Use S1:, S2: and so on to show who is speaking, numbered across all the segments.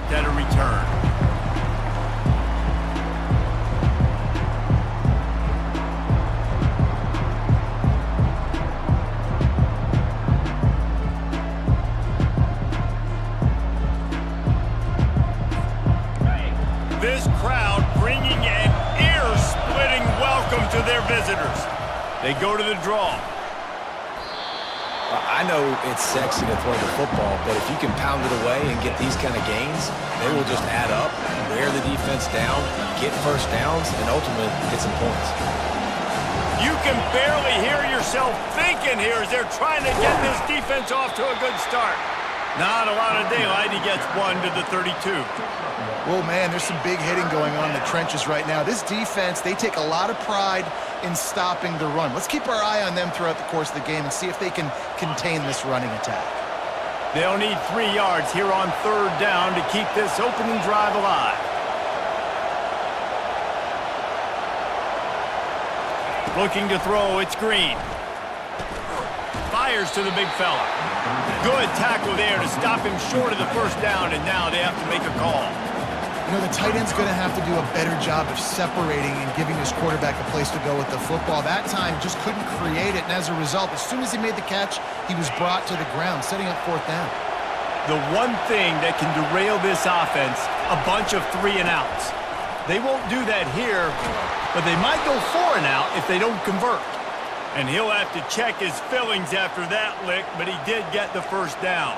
S1: At a return. This crowd bringing an ear-splitting welcome to their visitors. They go to the draw.
S2: I know it's sexy to throw the football, but if you can pound it away and get these kind of gains, they will just add up, wear the defense down, get first downs, and ultimately get some points.
S1: You can barely hear yourself thinking here as they're trying to get this defense off to a good start. Not a lot of daylight. He gets one to the 32.
S3: Well, man, there's some big hitting going on in the trenches right now. This defense, they take a lot of pride in stopping the run. Let's keep our eye on them throughout the course of the game and see if they can contain this running attack.
S1: They'll need 3 yards here on 3rd down to keep this opening drive alive. Looking to throw, it's Green. Fires to the big fella. Good tackle there to stop him short of the 1st down, and now they have to make a call.
S3: You know, the tight end's going to have to do a better job of separating and giving his quarterback a place to go with the football. That time just couldn't create it, and as a result, as soon as he made the catch, he was brought to the ground, setting up 4th down.
S1: The one thing that can derail this offense, a bunch of 3 and outs. They won't do that here, but they might go 4 and out if they don't convert. And he'll have to check his fillings after that lick, but he did get the 1st down.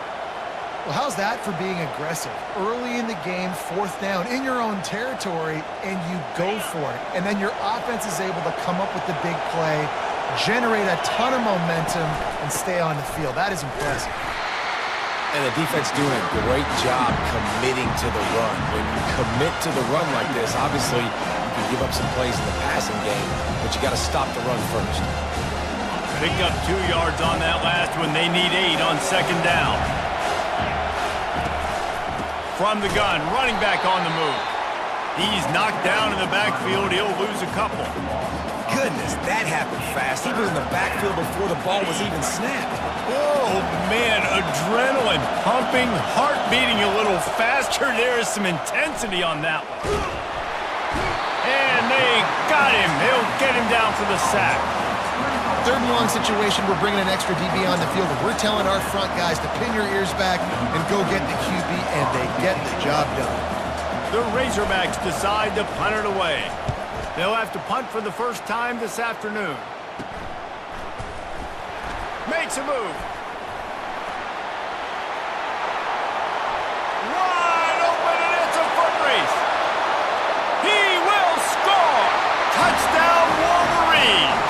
S3: Well, how's that for being aggressive? Early in the game, 4th down, in your own territory, and you go for it. And then your offense is able to come up with the big play, generate a ton of momentum, and stay on the field. That is impressive.
S2: And the defense doing a great job committing to the run. When you commit to the run like this, obviously you can give up some plays in the passing game, but you got to stop the run first.
S1: Picked up 2 yards on that last one. They need 8 on 2nd down. From the gun, running back on the move. He's knocked down in the backfield. He'll lose a couple.
S2: Goodness, that happened fast. He was in the backfield before the ball was even snapped.
S1: Oh, man, adrenaline pumping, heart beating a little faster. There is some intensity on that one. And they got him. They'll get him down for the sack.
S3: 3rd and long situation, we're bringing an extra DB on the field, and we're telling our front guys to pin your ears back and go get the QB, and they get the job done.
S1: The Razorbacks decide to punt it away. They'll have to punt for the 1st time this afternoon. Makes a move. Wide open, and it's a foot race. He will score. Touchdown, Wolverines.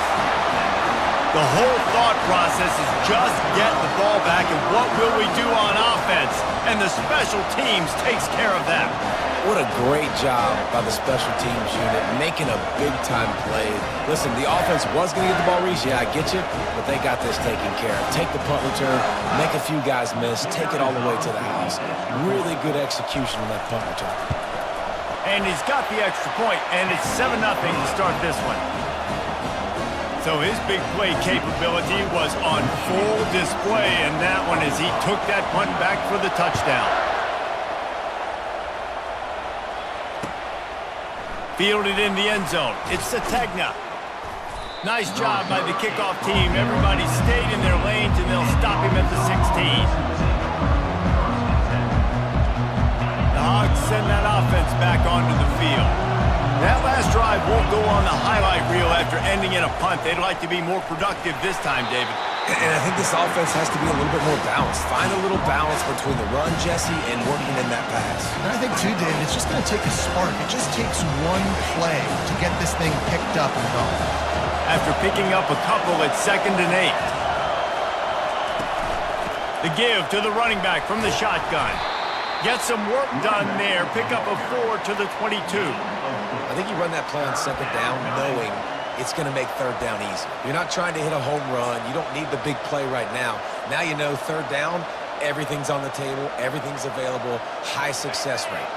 S1: The whole thought process is just get the ball back, and what will we do on offense? And the special teams takes care of that.
S2: What a great job by the special teams unit, making a big-time play. Listen, the offense was going to get the ball reached. Yeah, I get you, but they got this taken care of. Take the punt return, make a few guys miss, take it all the way to the house. Really good execution on that punt return.
S1: And he's got the extra point, and it's 7-0 to start this one. So his big play capability was on full display in that one as he took that punt back for the touchdown. Fielded in the end zone. It's Sategna. Nice job by the kickoff team. Everybody stayed in their lanes, and they'll stop him at the 16. The Hogs send that offense back onto the field. That last drive won't go on the highlight reel after ending in a punt. They'd like to be more productive this time, David.
S2: And I think this offense has to be a little bit more balanced. Find a little balance between the run, Jesse, and working in that pass.
S3: And I think, too, David, it's just going to take a spark. It just takes one play to get this thing picked up and going.
S1: After picking up a couple, it's 2nd and 8. The give to the running back from the shotgun. Get some work done there. Pick up a 4 to the 22.
S2: I think you run that play on 2nd down knowing it's going to make 3rd down easy. You're not trying to hit a home run. You don't need the big play right now. Now you know 3rd down, everything's on the table, everything's available, high success rate.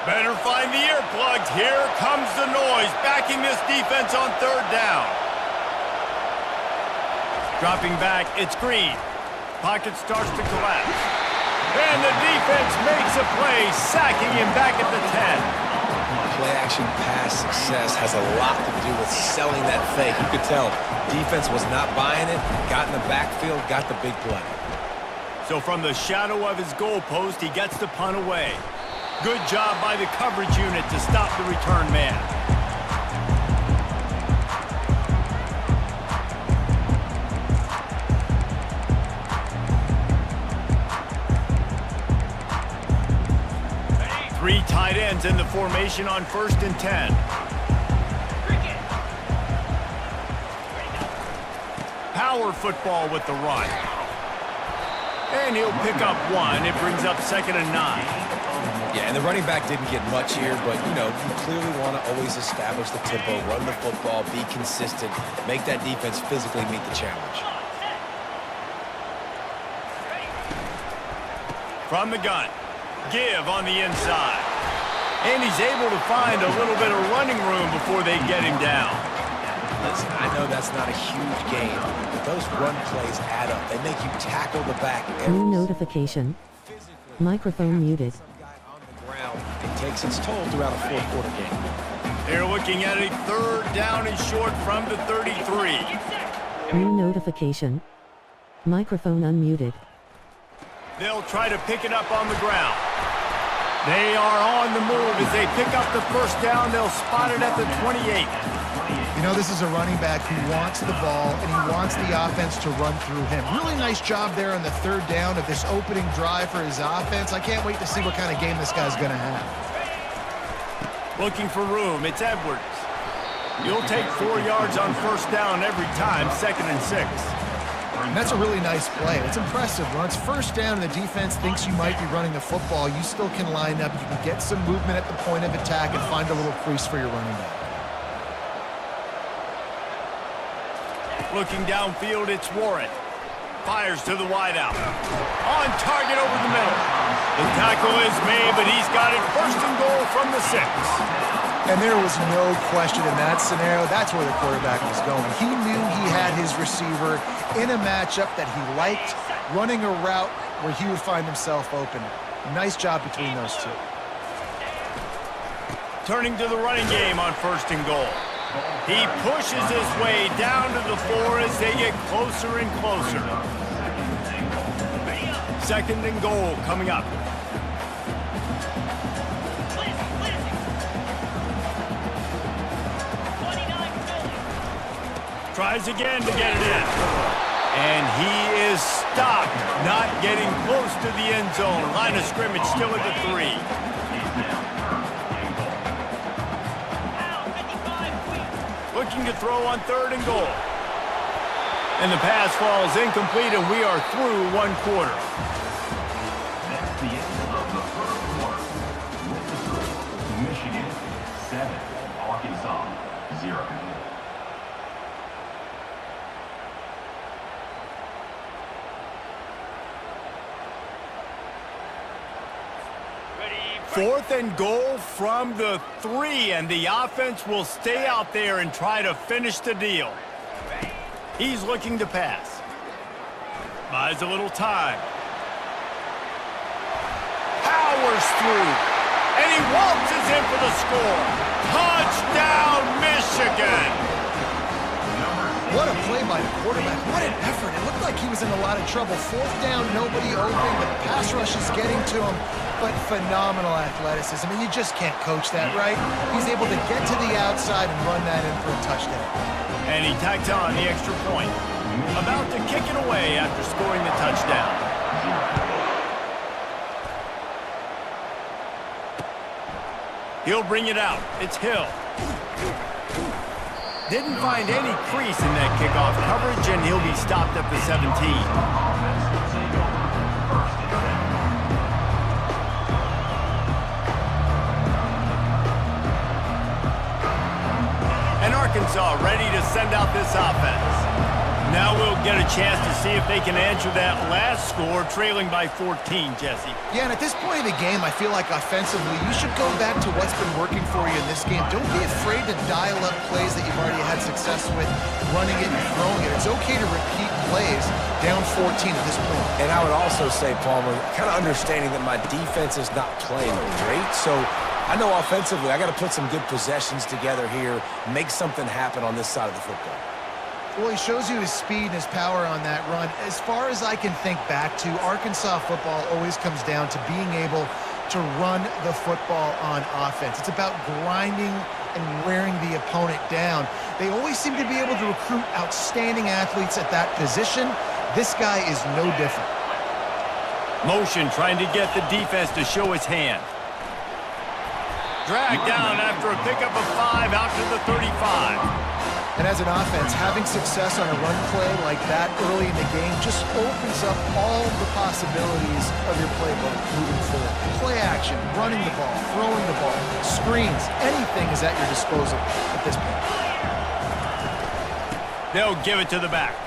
S1: Better find the earplugs. Here comes the noise, backing this defense on 3rd down. Dropping back, it's Green. Pocket starts to collapse. And the defense makes a play, sacking him back at the 10.
S2: Play-action pass success has a lot to do with selling that fake. You could tell defense was not buying it, got in the backfield, got the big play.
S1: So from the shadow of his goalpost, he gets the punt away. Good job by the coverage unit to stop the return man. Three tight ends in the formation on 1st and 10. Power football with the run. And he'll pick up one. It brings up 2nd and 9.
S2: Yeah, and the running back didn't get much here, but, you know, you clearly want to always establish the tempo, run the football, be consistent, make that defense physically meet the challenge.
S1: From the gun. Give on the inside. And he's able to find a little bit of running room before they get him down.
S2: Listen, I know that's not a huge gain, but those run plays add up. They make you tackle the back.
S4: New notification. Microphone muted.
S2: It takes its toll throughout a fourth quarter game.
S1: They're looking at a 3rd down and short from the 33.
S4: New notification. Microphone unmuted.
S1: They'll try to pick it up on the ground. They are on the move as they pick up the 1st down. They'll spot it at the 28.
S3: You know, this is a running back who wants the ball, and he wants the offense to run through him. Really nice job there on the 3rd down of this opening drive for his offense. I can't wait to see what kind of game this guy's going to have.
S1: Looking for room. It's Edwards. You'll take 4 yards on 1st down every time, 2nd and 6.
S3: And that's a really nice play. It's impressive. When it's 1st down and the defense thinks you might be running the football, you still can line up. You can get some movement at the point of attack and find a little crease for your running back.
S1: Looking downfield, it's Warren. Fires to the wideout. On target over the middle. The tackle is made, but he's got it 1st and goal from the 6.
S3: And there was no question in that scenario. That's where the quarterback was going. He knew he had his receiver in a matchup that he liked, running a route where he would find himself open. Nice job between those two.
S1: Turning to the running game on 1st and goal. He pushes his way down to the 4 as they get closer and closer. 2nd and goal coming up. Tries again to get it in. And he is stopped, not getting close to the end zone. Line of scrimmage still at the 3. Looking to throw on 3rd and goal. And the pass falls incomplete, and we are through 1 quarter.
S5: That's the end of the 1st quarter. With the score, Michigan 7, Arkansas 0.
S1: Fourth and goal from the 3, and the offense will stay out there and try to finish the deal. He's looking to pass. Buys a little time. Powers through. And he waltzes in for the score. Touchdown, Michigan!
S3: What a play by the quarterback. What an effort. It looked like he was in a lot of trouble. 4th down, nobody open. The pass rush is getting to him. But phenomenal athleticism. And you just can't coach that, right? He's able to get to the outside and run that in for a touchdown.
S1: And he tacked on the extra point. About to kick it away after scoring the touchdown. He'll bring it out. It's Hill. Didn't find any crease in that kickoff coverage, and he'll be stopped at the 17. And Arkansas ready to send out this offense. Now we'll get a chance to see if they can answer that last score, trailing by 14, Jesse.
S3: Yeah, and at this point in the game, I feel like offensively, you should go back to what's been working for you in this game. Don't be afraid to dial up plays that you've already had success with, running it and throwing it. It's okay to repeat plays down 14 at this point.
S2: And I would also say, Palmer, kind of understanding that my defense is not playing great, so I know offensively I got to put some good possessions together here, make something happen on this side of the football.
S3: Well, he shows you his speed and his power on that run. As far as I can think back to, Arkansas football always comes down to being able to run the football on offense. It's about grinding and wearing the opponent down. They always seem to be able to recruit outstanding athletes at that position. This guy is no different.
S1: Motion trying to get the defense to show his hand. Dragged down after a pickup of 5 out to the 35.
S3: And as an offense, having success on a run play like that early in the game just opens up all the possibilities of your playbook moving forward. Play action, running the ball, throwing the ball, screens, anything is at your disposal at this point.
S1: They'll give it to the back.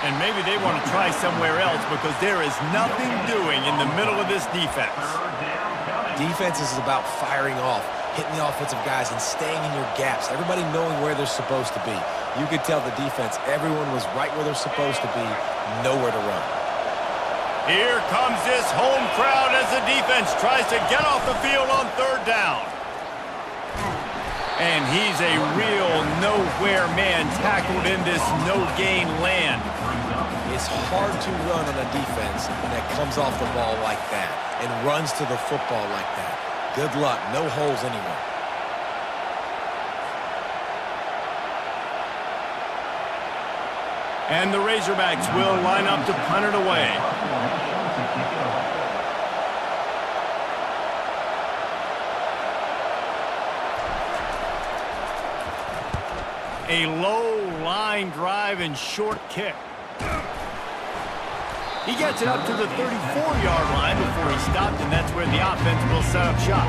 S1: And maybe they want to try somewhere else because there is nothing doing in the middle of this defense.
S2: Defense is about firing off, hitting the offensive guys and staying in your gaps, everybody knowing where they're supposed to be. You could tell the defense, everyone was right where they're supposed to be, nowhere to run.
S1: Here comes this home crowd as the defense tries to get off the field on 3rd down. And he's a real nowhere man tackled in this no-gain land.
S2: It's hard to run on a defense that comes off the ball like that and runs to the football like that. Good luck. No holes anywhere.
S1: And the Razorbacks will line up to punt it away. A low line drive and short kick. He gets it up to the 34-yard line before he stopped, and that's where the offense will set up shop.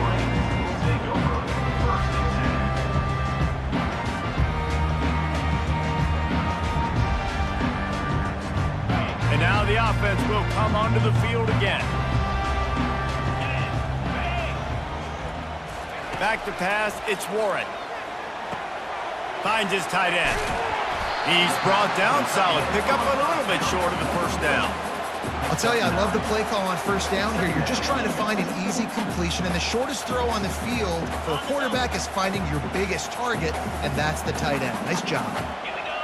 S1: And now the offense will come onto the field again. Back to pass, it's Warren. Finds his tight end. He's brought down, solid pickup, but a little bit short of the 1st down.
S3: I'll tell you, I love the play call on 1st down here. You're just trying to find an easy completion, and the shortest throw on the field for a quarterback is finding your biggest target, and that's the tight end. Nice job.
S5: Here we go.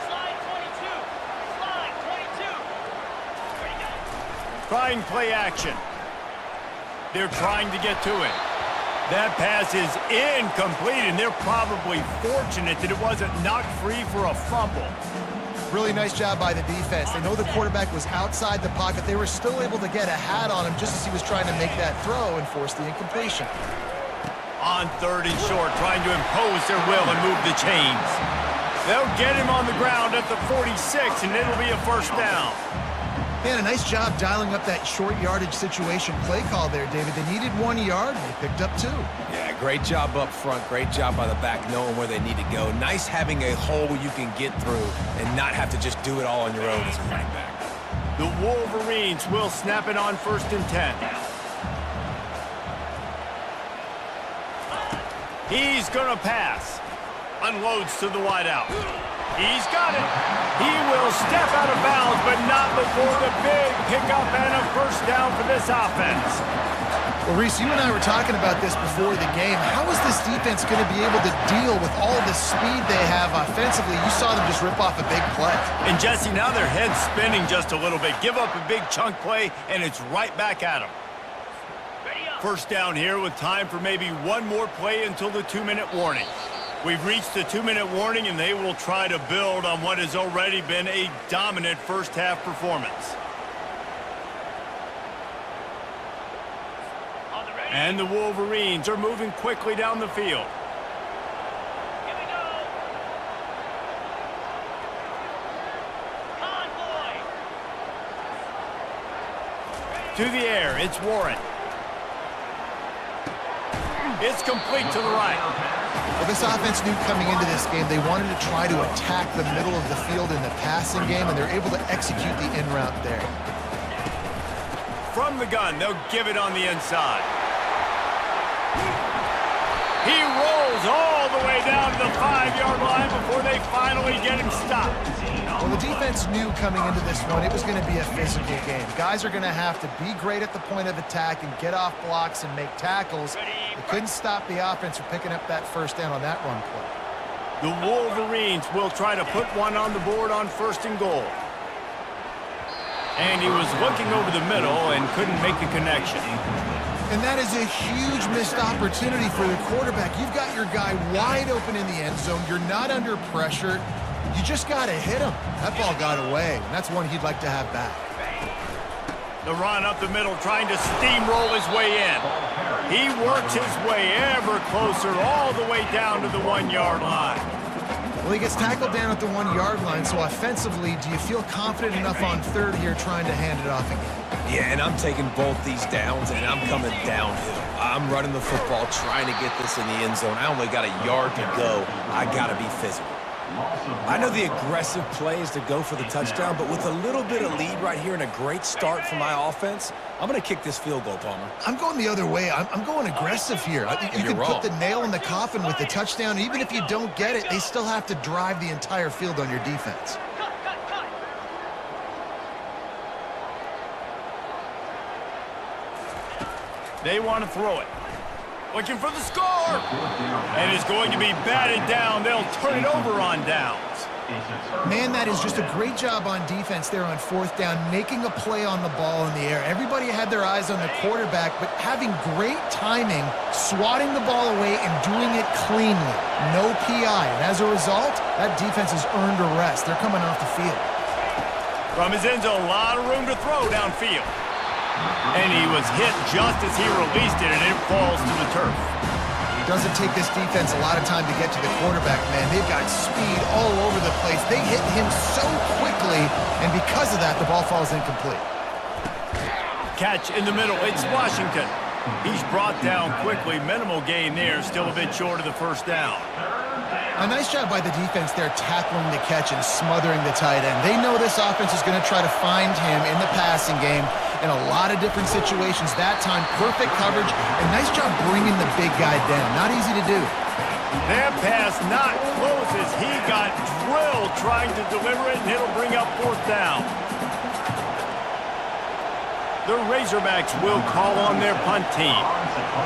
S5: Slide 22. Slide 22. Where you go?
S1: Trying play action. They're trying to get to it. That pass is incomplete, and they're probably fortunate that it wasn't knocked free for a fumble.
S3: Really nice job by the defense. They know the quarterback was outside the pocket. They were still able to get a hat on him just as he was trying to make that throw and force the incompletion.
S1: On 3rd and short, trying to impose their will and move the chains. They'll get him on the ground at the 46, and it'll be a 1st down.
S3: Man, a nice job dialing up that short yardage situation play call there, David. They needed 1 yard, and they picked up 2.
S2: Yeah, great job up front. Great job by the back knowing where they need to go. Nice having a hole you can get through and not have to just do it all on your own as a running back.
S1: The Wolverines will snap it on 1st and 10. He's going to pass. Unloads to the wideout. He's got it. He will step out of bounds, but not before the big pickup and a 1st down for this offense.
S3: Well, Reese, you and I were talking about this before the game. How is this defense going to be able to deal with all the speed they have offensively? You saw them just rip off a big play.
S1: And Jesse, now their head's spinning just a little bit. Give up a big chunk play, and it's right back at them. 1st down here with time for maybe one more play until the 2-minute warning. We've reached the 2-minute warning, and they will try to build on what has already been a dominant 1st half performance. And the Wolverines are moving quickly down the field.
S5: Here we go. Convoy.
S1: To the air, it's Warren. It's complete to the right.
S3: Well, this offense knew coming into this game they wanted to try to attack the middle of the field in the passing game, and they're able to execute the in route there.
S1: From the gun, they'll give it on the inside. He rolls all the way down to the 5-yard line before they finally get him stopped.
S3: Well, the defense knew coming into this one it was going to be a physical game. Guys are going to have to be great at the point of attack and get off blocks and make tackles. They couldn't stop the offense from picking up that first down on that run play.
S1: The Wolverines will try to put one on the board on 1st and goal. And he was looking over the middle and couldn't make the connection.
S3: And that is a huge missed opportunity for the quarterback. You've got your guy wide open in the end zone. You're not under pressure. You just got to hit him. That ball got away, and that's one he'd like to have back.
S1: The run up the middle, trying to steamroll his way in. He works his way ever closer all the way down to the 1-yard line.
S3: Well, he gets tackled down at the 1-yard line, so offensively, do you feel confident enough on 3rd here trying to hand it off again?
S2: Yeah, and I'm taking both these downs, and I'm coming downhill. I'm running the football, trying to get this in the end zone. I only got a yard to go. I got to be physical. I know the aggressive play is to go for the touchdown, but with a little bit of lead right here and a great start from my offense, I'm going to kick this field goal, Palmer.
S3: I'm going the other way. I'm going aggressive here. You can put the nail in the coffin with the touchdown. Even if you don't get it, they still have to drive the entire field on your defense.
S1: They want to throw it. Looking for the score. And it's going to be batted down. They'll turn it over on downs.
S3: Man, that is just a great job on defense there on 4th down, making a play on the ball in the air. Everybody had their eyes on the quarterback, but having great timing, swatting the ball away and doing it cleanly. No PI. And as a result, that defense has earned a rest. They're coming off the field.
S1: From his end zone, a lot of room to throw downfield. And he was hit just as he released it, and it falls to the turf.
S3: It doesn't take this defense a lot of time to get to the quarterback, man. They've got speed all over the place. They hit him so quickly, and because of that, the ball falls incomplete.
S1: Catch in the middle. It's Washington. He's brought down quickly. Minimal gain there. Still a bit short of the 1st down.
S3: A nice job by the defense there tackling the catch and smothering the tight end. They know this offense is going to try to find him in the passing game in a lot of different situations. That time, perfect coverage, and nice job bringing the big guy down. Not easy to do.
S1: That pass not close as he got drilled trying to deliver it, and it'll bring up 4th down. The Razorbacks will call on their punt team.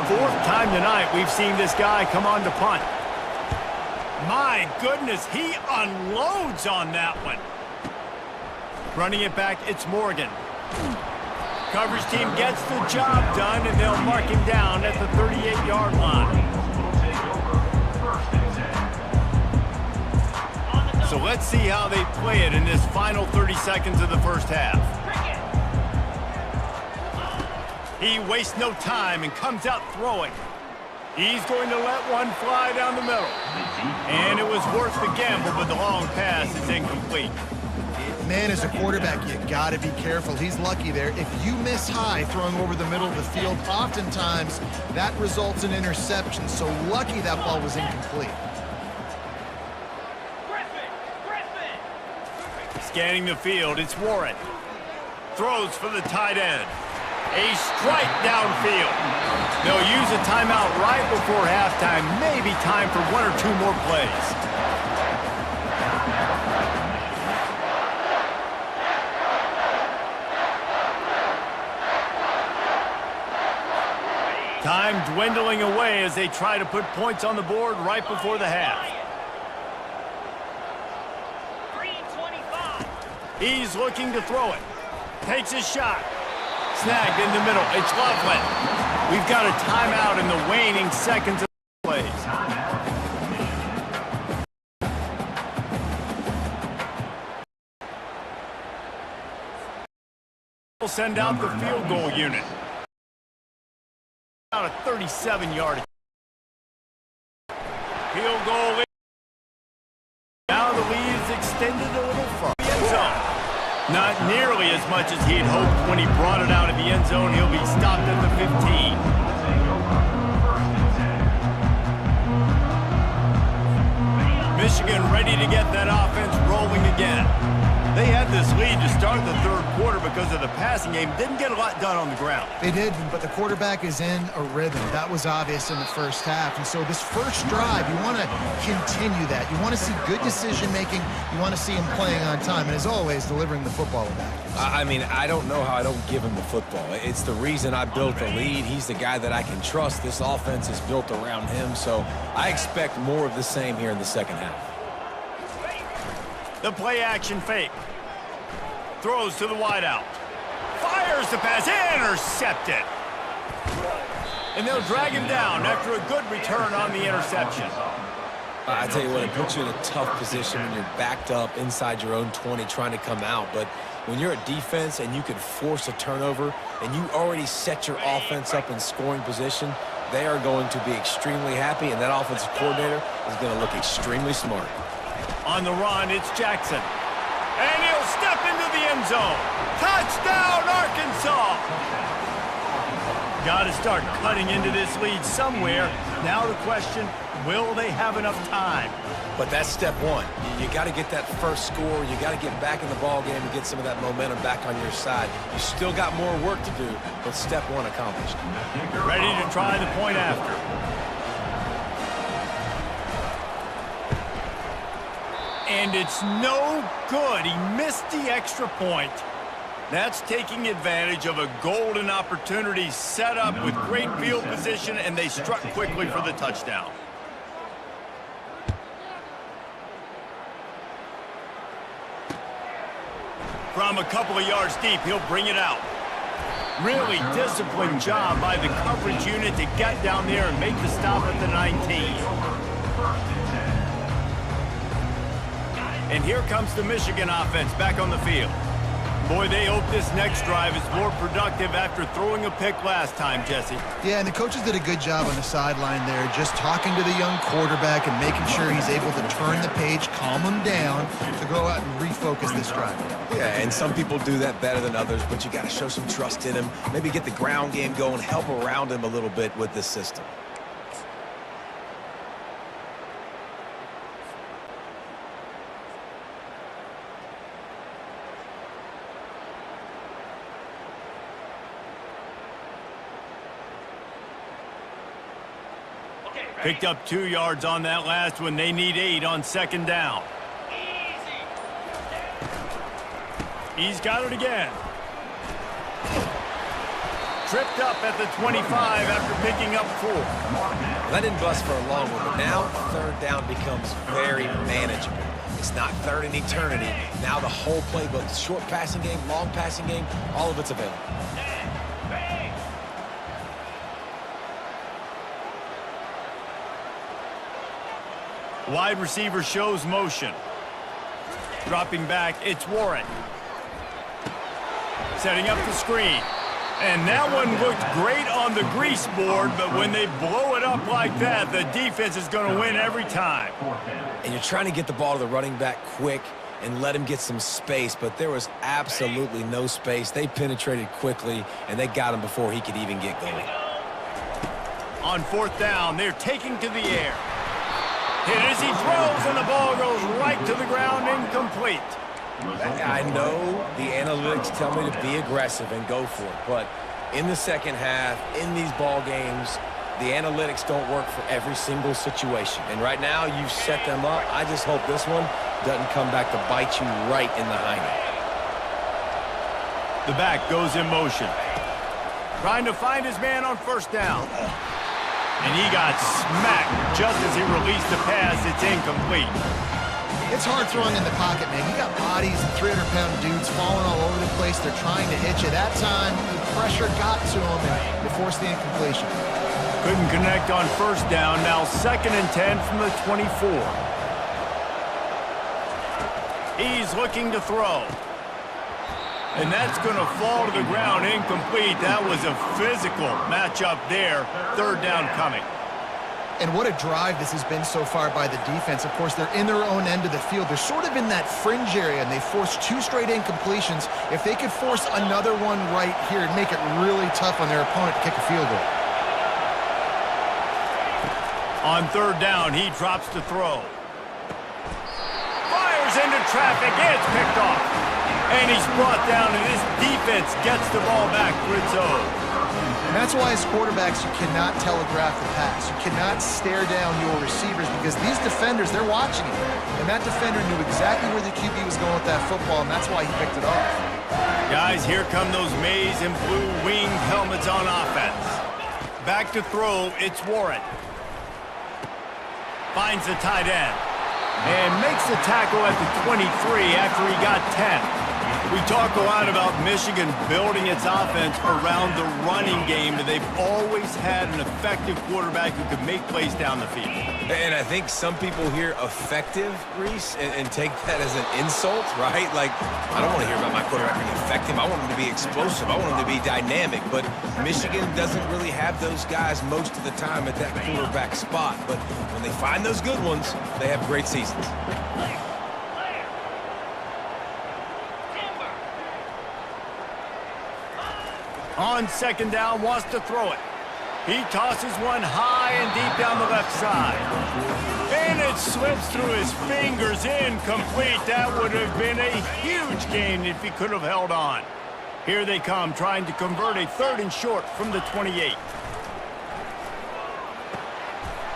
S1: 4th time tonight we've seen this guy come on to punt. My goodness, he unloads on that one. Running it back, it's Morgan. Coverage team gets the job done, and they'll mark him down at the 38-yard line. So let's see how they play it in this final 30 seconds of the 1st half. He wastes no time and comes out throwing. He's going to let one fly down the middle. And it was worth the gamble, but the long pass is incomplete.
S3: Man, as a quarterback, you got to be careful. He's lucky there. If you miss high throwing over the middle of the field, oftentimes that results in interception. So lucky that ball was incomplete.
S1: Scanning the field, it's Warren. Throws for the tight end. A strike downfield. They'll use a timeout right before halftime. Maybe time for 1 or 2 more plays. Time dwindling away as they try to put points on the board right before the half. He's looking to throw it. Takes a shot. Snagged in the middle. It's Loveland. We've got a timeout in the waning seconds of the plays. We'll send out the field goal unit. Out a 37-yard field goal. Now the lead is extended a little further. End zone. Not nearly as much as he'd hoped when he brought it out of the end zone. He'll be stopped at the 15. Michigan ready to get that offense rolling again. They had this lead to start the third quarter because of the passing game. Didn't get a lot done on the ground.
S3: They did, but the quarterback is in a rhythm. That was obvious in the first half. And so this first drive, you want to continue that. You want to see good decision-making. You want to see him playing on time. And as always, delivering the football with accuracy.
S2: I mean, I don't know how I don't give him the football. It's the reason I built the lead. He's the guy that I can trust. This offense is built around him. So I expect more of the same here in the second half.
S1: The play action fake. Throws to the wideout. Fires the pass. Intercepted. And they'll drag him down after a good return on the interception.
S2: I tell you what, it puts you in a tough position when you're backed up inside your own 20 trying to come out. But when you're a defense and you can force a turnover and you already set your offense up in scoring position, they are going to be extremely happy, and that offensive coordinator is going to look extremely smart.
S1: On the run, it's Jackson. And he'll step into the end zone. Touchdown, Arkansas! Got to start cutting into this lead somewhere. Now the question, will they have enough time?
S2: But that's step one. You got to get that first score. You got to get back in the ball game and get some of that momentum back on your side. You still got more work to do, but step one accomplished.
S1: Ready to try the point after. And it's no good. He missed the extra point. That's taking advantage of a golden opportunity set up with great field position, and they struck quickly for the touchdown. From a couple of yards deep, he'll bring it out. Really disciplined job by the coverage unit to get down there and make the stop at the 19. And here comes the Michigan offense back on the field. Boy, they hope this next drive is more productive after throwing a pick last time, Jesse.
S3: Yeah, and the coaches did a good job on the sideline there, just talking to the young quarterback and making sure he's able to turn the page, calm him down, to go out and refocus this drive.
S2: Yeah, and some people do that better than others, but you got to show some trust in him, maybe get the ground game going, help around him a little bit with this system.
S1: Picked up 2 yards on that last one. They need 8 on second down. He's got it again. Tripped up at the 25 after picking up 4.
S2: That didn't bust for a long one, but now third down becomes very manageable. It's not third in eternity. Now the whole playbook, short passing game, long passing game, all of it's available.
S1: Wide receiver shows motion. Dropping back, it's Warren. Setting up the screen. And that one looked great on the grease board, but when they blow it up like that, the defense is going to win every time.
S2: And you're trying to get the ball to the running back quick and let him get some space, but there was absolutely no space. They penetrated quickly, and they got him before he could even get going.
S1: On fourth down, they're taking to the air. Hit as he throws, and the ball goes right to the ground, incomplete.
S2: I know the analytics tell me to be aggressive and go for it, but in the second half, in these ball games, the analytics don't work for every single situation. And right now, you've set them up. I just hope this one doesn't come back to bite you right in the hiney.
S1: The back goes in motion. Trying to find his man on first down. And he got smacked just as he released the pass. It's incomplete.
S3: It's hard throwing in the pocket, man. You got bodies and 300-pound dudes falling all over the place. They're trying to hit you. That time, the pressure got to him, and it forced the incompletion.
S1: Couldn't connect on first down. Now 2nd and 10 from the 24. He's looking to throw. And that's going to fall to the ground incomplete. That was a physical matchup there. Third down coming.
S3: And what a drive this has been so far by the defense. Of course, they're in their own end of the field. They're sort of in that fringe area, and they forced 2 straight incompletions. If they could force another one right here, it'd make it really tough on their opponent to kick a field goal.
S1: On third down, he drops to throw. traffic, it's picked off. And he's brought down, and this defense gets the ball back for its own.
S3: And that's why as quarterbacks, you cannot telegraph the pass. You cannot stare down your receivers because these defenders, they're watching you. And that defender knew exactly where the QB was going with that football, and that's why he picked it off.
S1: Guys, here come those maize and blue winged helmets on offense. Back to throw, it's Warren. Finds the tight end. And makes the tackle at the 23 after he got 10. We talk a lot about Michigan building its offense around the running game, and they've always had an effective quarterback who could make plays down the field.
S2: And I think some people hear effective, Reese, and take that as an insult, right? Like, I don't want to hear about my quarterback being effective. I want him to be explosive. I want him to be dynamic. But Michigan doesn't really have those guys most of the time at that quarterback spot. But when they find those good ones, they have great seasons.
S1: On second down, wants to throw it. He tosses one high and deep down the left side. And it slips through his fingers, incomplete. That would have been a huge gain if he could have held on. Here they come, trying to convert a 3rd and short from the 28.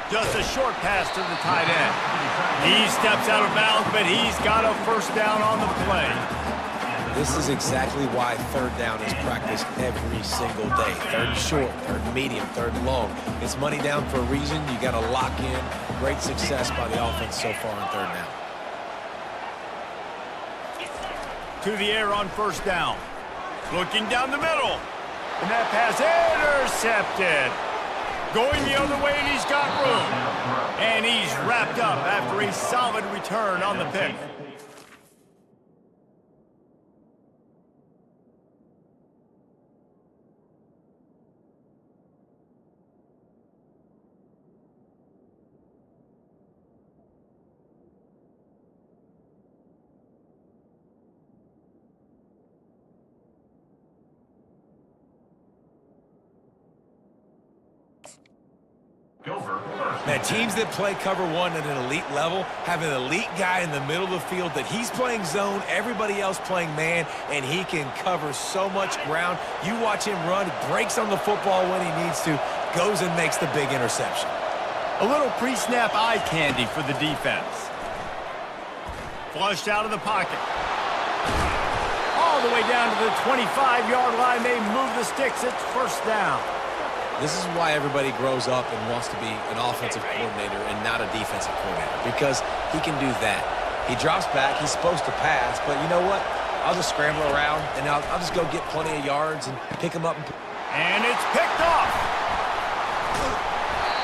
S1: Just a short pass to the tight end. He steps out of bounds, but he's got a first down on the play.
S2: This is exactly why 3rd down is practiced every single day. 3rd and short, 3rd and medium, 3rd and long. It's money down for a reason. You got to lock in. Great success by the offense so far on 3rd down.
S1: To the air on first down. Looking down the middle. And that pass intercepted. Going the other way, and he's got room. And he's wrapped up after a solid return on the pick.
S2: Now, teams that play cover one at an elite level have an elite guy in the middle of the field that he's playing zone, everybody else playing man, and he can cover so much ground. You watch him run, breaks on the football when he needs to, goes and makes the big interception.
S1: A little pre-snap eye candy for the defense. Flushed out of the pocket. All the way down to the 25-yard line. They move the sticks. It's first down.
S2: This is why everybody grows up and wants to be an offensive coordinator and not a defensive coordinator, because he can do that. He drops back. He's supposed to pass, but you know what? I'll just scramble around, and I'll just go get plenty of yards and pick him up.
S1: And it's picked off.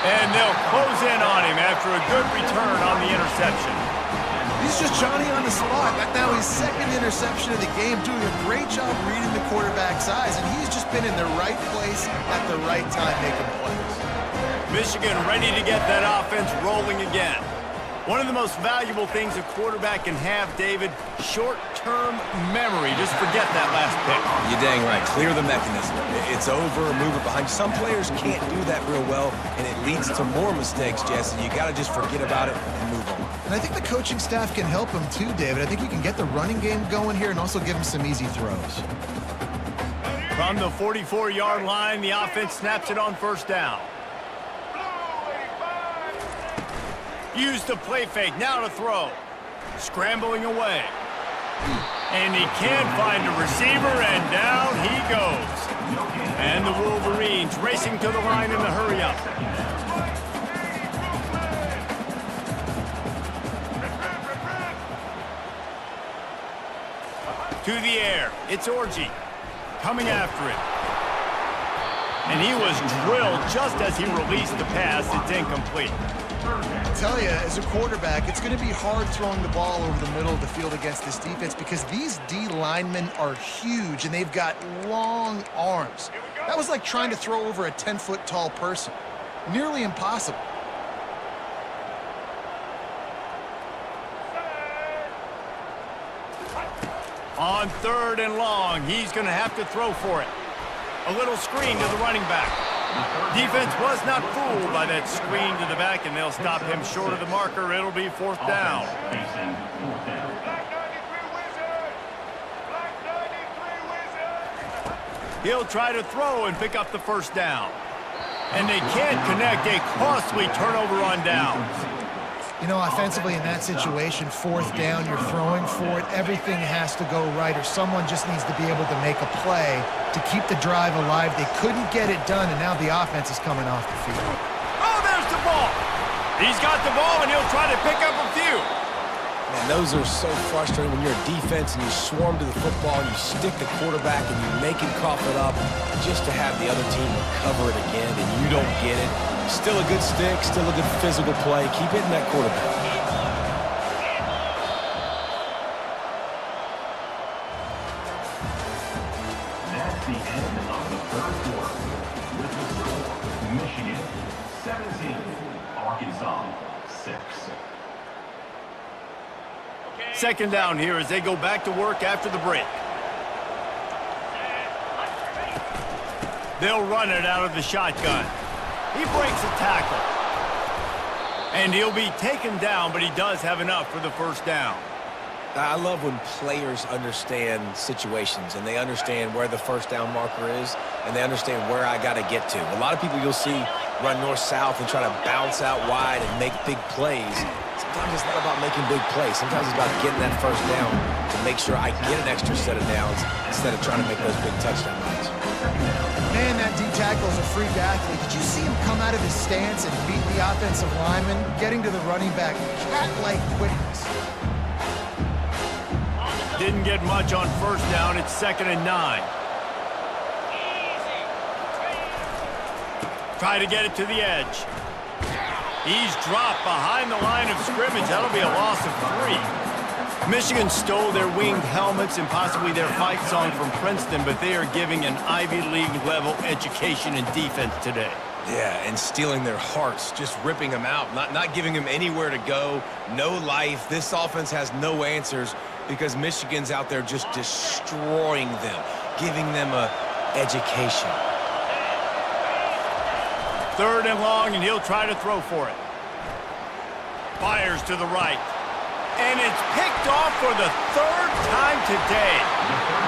S1: And they'll close in on him after a good return on the interception.
S3: He's just Johnny on the spot. Now his 2nd interception of the game, doing a great job reading the quarterback's eyes, and he's just been in the right place at the right time making plays.
S1: Michigan ready to get that offense rolling again. One of the most valuable things a quarterback can have, David, short-term memory. Just forget that last pick.
S2: You're dang right. Clear the mechanism. It's over, move it behind. Some players can't do that real well, and it leads to more mistakes, Jesse. You got to just forget about it and move on.
S3: And I think the coaching staff can help him too, David. I think we can get the running game going here and also give him some easy throws.
S1: From the 44-yard line, the offense snaps it on first down. Use the play fake, now to throw. Scrambling away. And he can't find a receiver, and down he goes. And the Wolverines racing to the line in the hurry-up. To the air, it's Orji coming after it. And he was drilled just as he released the pass. It's incomplete.
S3: I tell you, as a quarterback, it's going to be hard throwing the ball over the middle of the field against this defense because these D linemen are huge and they've got long arms. That was like trying to throw over a 10-foot tall person. Nearly impossible.
S1: On 3rd and long, he's going to have to throw for it. A little screen to the running back. Defense was not fooled by that screen to the back, and they'll stop him short of the marker. It'll be 4th down. He'll try to throw and pick up the first down. And they can't connect a costly turnover on downs.
S3: You know, offensively in that situation, fourth down, you're throwing for it. Everything has to go right, or someone just needs to be able to make a play to keep the drive alive. They couldn't get it done, and now the offense is coming off the field.
S1: Oh, there's the ball. He's got the ball, and he'll try to pick up a few.
S2: Man, those are so frustrating when you're a defense and you swarm to the football and you stick the quarterback and you make him cough it up just to have the other team recover it again and you don't get it. Still a good stick, still a good physical play. Keep hitting that quarterback.
S5: That's the end of the third quarter. With the score, Michigan 17, Arkansas 6.
S1: Second down here as they go back to work after the break. They'll run it out of the shotgun. He breaks a tackle. And he'll be taken down, but he does have enough for the first down.
S2: I love when players understand situations and they understand where the first down marker is and they understand where I got to get to. A lot of people you'll see run north-south and try to bounce out wide and make big plays. Sometimes it's not about making big plays. Sometimes it's about getting that first down to make sure I get an extra set of downs instead of trying to make those big touchdown runs.
S3: Man, that D tackle is a freak athlete. Did you see him come out of his stance and beat the offensive lineman, getting to the running back, cat-like quickness?
S1: Didn't get much on first down. It's 2nd and 9. Try to get it to the edge. He's dropped behind the line of scrimmage. That'll be a loss of 3. Michigan stole their winged helmets and possibly their fight song from Princeton, but they are giving an Ivy League level education in defense today.
S2: Yeah, and stealing their hearts, just ripping them out, not giving them anywhere to go, no life. This offense has no answers because Michigan's out there just destroying them, giving them a education.
S1: 3rd and long, and he'll try to throw for it. Fires to the right. And it's picked off for the 3rd time today.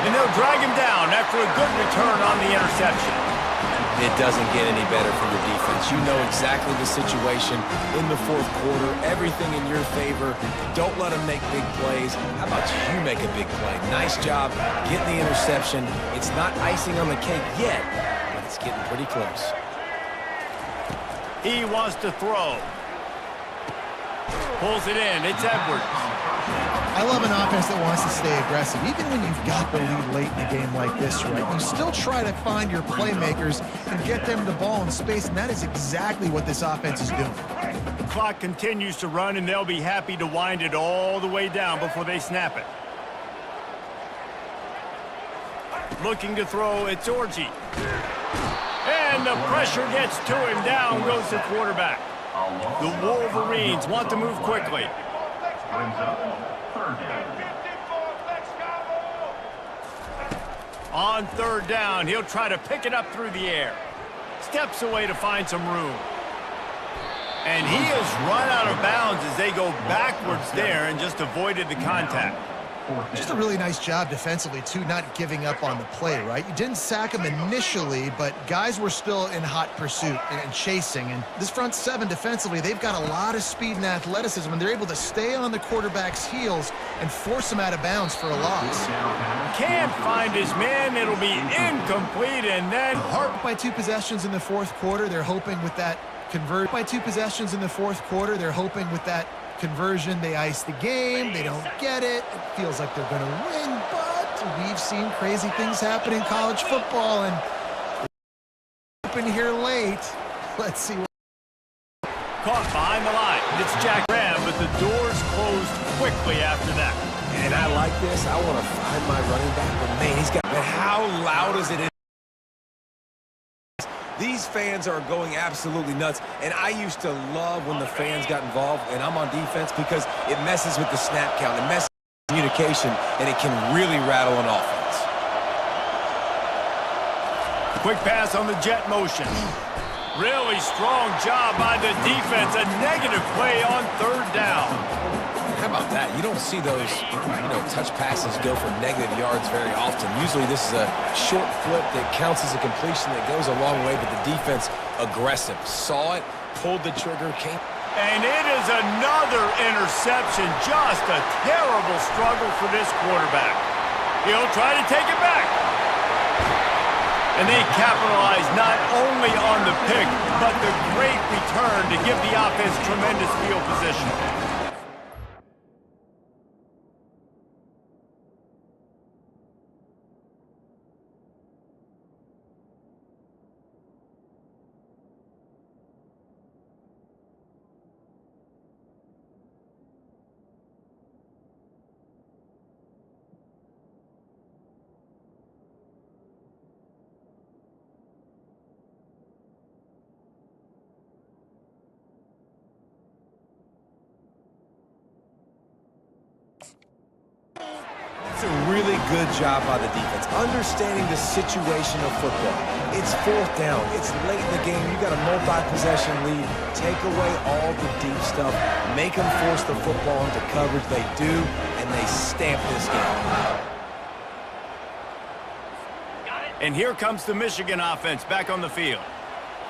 S1: And they'll drag him down after a good return on the interception.
S2: It doesn't get any better for your defense. You know exactly the situation in the 4th quarter, everything in your favor. Don't let them make big plays. How about you make a big play? Nice job getting the interception. It's not icing on the cake yet, but it's getting pretty close.
S1: He wants to throw. Pulls it in. It's Edwards.
S3: I love an offense that wants to stay aggressive. Even when you've got the lead late in a game like this, right? You still try to find your playmakers and get them the ball in space, and that is exactly what this offense is doing.
S1: The clock continues to run, and they'll be happy to wind it all the way down before they snap it. Looking to throw, it's Orji. And the pressure gets to him. Down goes the quarterback. The Wolverines want to move quickly.
S5: Brings up 3rd down.
S1: On 3rd down, he'll try to pick it up through the air. Steps away to find some room. And he has run out of bounds as they go backwards there and just avoided the contact.
S3: Just a really nice job defensively, too, not giving up on the play, right? You didn't sack him initially, but guys were still in hot pursuit and chasing. And this front 7 defensively, they've got a lot of speed and athleticism, and they're able to stay on the quarterback's heels and force him out of bounds for a loss.
S1: Can't find his man. It'll be incomplete, and then
S3: Hart by 2 possessions in the 4th quarter. They're hoping with that convert by 2 possessions in the 4th quarter. They're hoping with that conversion, they ice the game. They don't get it. It feels like they're going to win, but we've seen crazy things happen in college football, and open here late. Let's see.
S1: Caught behind the line. It's Jack Graham, but the doors closed quickly after that.
S2: And I like this. I want to find my running back, but man, he's got. But how loud is it? These fans are going absolutely nuts, and I used to love when the fans got involved, and I'm on defense because it messes with the snap count, it messes with communication, and it can really rattle an offense.
S1: Quick pass on the jet motion. Really strong job by the defense. A negative play on 3rd down.
S2: How about that? You don't see those, touch passes go for negative yards very often. Usually this is a short flip that counts as a completion that goes a long way, but the defense aggressive. Saw it, pulled the trigger, came.
S1: And it is another interception. Just a terrible struggle for this quarterback. He'll try to take it back. And they capitalize not only on the pick, but the great return to give the offense tremendous field position.
S2: It's a really good job by the defense, understanding the situation of football. It's fourth down. It's late in the game. You got a multi-possession lead. Take away all the deep stuff. Make them force the football into coverage. They do, and they stamp this game.
S1: And here comes the Michigan offense back on the field.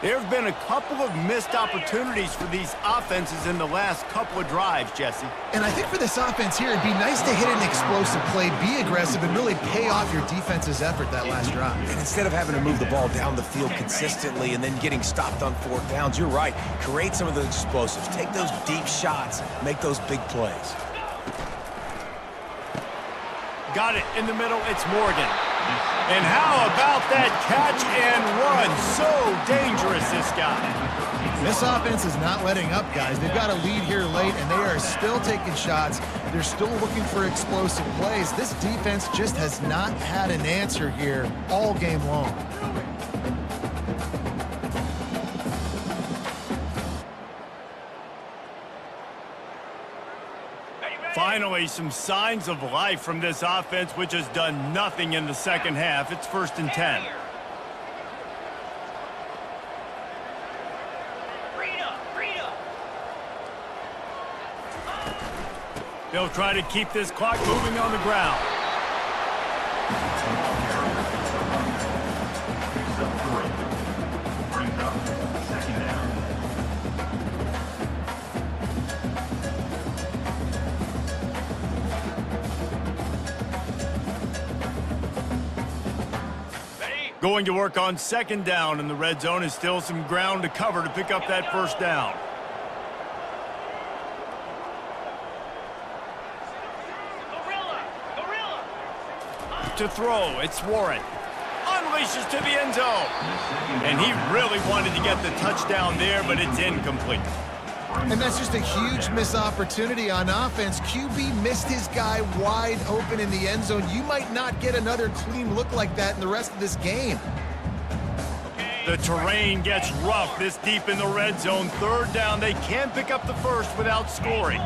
S1: There have been a couple of missed opportunities for these offenses in the last couple of drives, Jesse.
S3: And I think for this offense here, it'd be nice to hit an explosive play, be aggressive, and really pay off your defense's effort that last drive.
S2: And instead of having to move the ball down the field consistently and then getting stopped on fourth downs, you're right. Create some of those explosives. Take those deep shots. Make those big plays.
S1: Got it in the middle. It's Morgan. And how about that catch and run? So dangerous, this guy.
S3: This offense is not letting up, guys. They've got a lead here late, and they are still taking shots. They're still looking for explosive plays. This defense just has not had an answer here all game long.
S1: Finally, some signs of life from this offense, which has done nothing in the second half. It's 1st and 10. They'll try to keep this clock moving on the ground. Going to work on 2nd down, and the red zone is still some ground to cover to pick up that 1st down. To throw, it's Warren. Unleashes to the end zone. And he really wanted to get the touchdown there, but it's incomplete.
S3: And that's just a huge missed opportunity on offense. QB missed his guy wide open in the end zone. You might not get another clean look like that in the rest of this game.
S1: The terrain gets rough this deep in the red zone. 3rd down, they can pick up the 1st without scoring.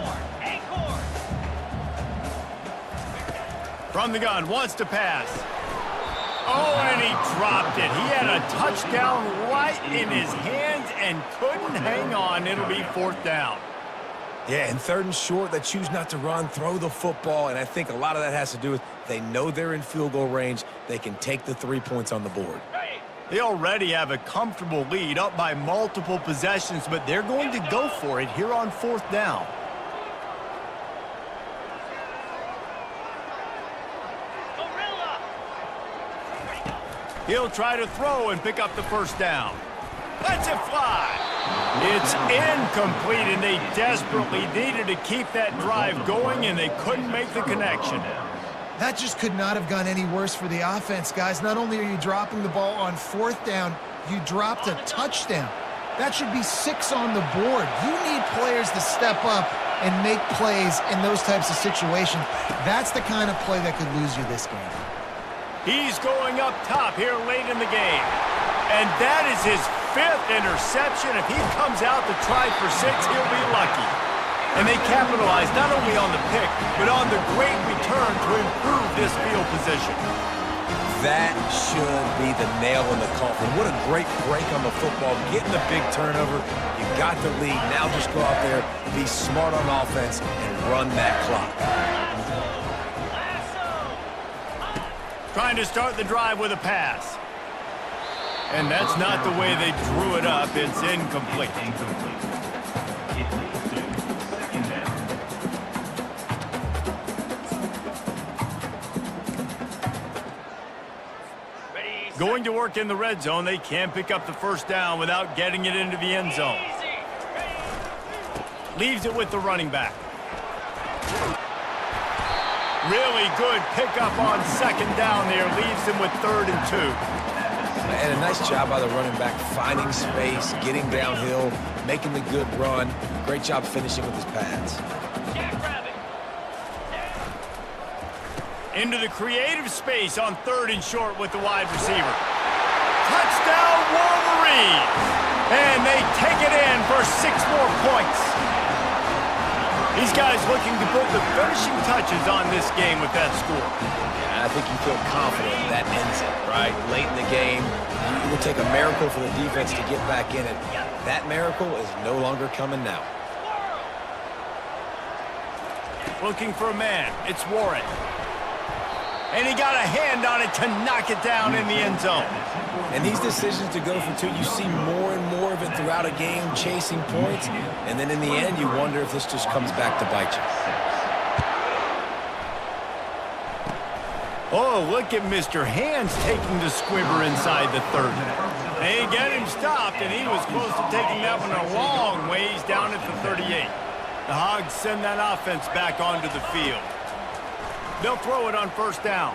S1: From the gun, wants to pass. Oh, and he dropped it. He had a touchdown right in his hands and couldn't hang on. It'll be 4th down.
S2: Yeah, and 3rd and short, they choose not to run, throw the football, and I think a lot of that has to do with they know they're in field goal range. They can take the 3 points on the board.
S1: They already have a comfortable lead up by multiple possessions, but they're going to go for it here on 4th down. He'll try to throw and pick up the 1st down. Lets it fly. It's incomplete, and they desperately needed to keep that drive going, and they couldn't make the connection.
S3: That just could not have gone any worse for the offense, guys. Not only are you dropping the ball on 4th down, you dropped a touchdown. That should be 6 on the board. You need players to step up and make plays in those types of situations. That's the kind of play that could lose you this game.
S1: He's going up top here late in the game. And that is his 5th interception. If he comes out to try for 6, he'll be lucky. And they capitalize not only on the pick, but on the great return to improve this field position.
S2: That should be the nail in the coffin. What a great break on the football. Getting the big turnover. You got the lead. Now just go out there, be smart on offense, and run that clock.
S1: Trying to start the drive with a pass. And that's not the way they drew it up. It's incomplete.
S5: It leads to second down.
S1: Going to work in the red zone, they can't pick up the first down without getting it into the end zone. Leaves it with the running back. Really good pickup on second down there. Leaves him with 3rd and 2.
S2: And a nice job by the running back, finding space, getting downhill, making the good run. Great job finishing with his pads.
S1: Into the creative space on 3rd and short with the wide receiver. Touchdown, Wolverines! And they take it in for 6 more points. These guys looking to put the finishing touches on this game with that score.
S2: Yeah, I think you feel confident that ends it, right? Late in the game, it will take a miracle for the defense to get back in it. That miracle is no longer coming now.
S1: Looking for a man. It's Warren. And he got a hand on it to knock it down in the end zone.
S2: And these decisions to go for 2, you see more and more of it throughout a game, chasing points. And then in the end, you wonder if this just comes back to bite you.
S1: Oh, look at Mr. Hands taking the squibber inside the 30. They get him stopped, and he was close to taking that one a long ways down at the 38. The Hogs send that offense back onto the field. They'll throw it on first down.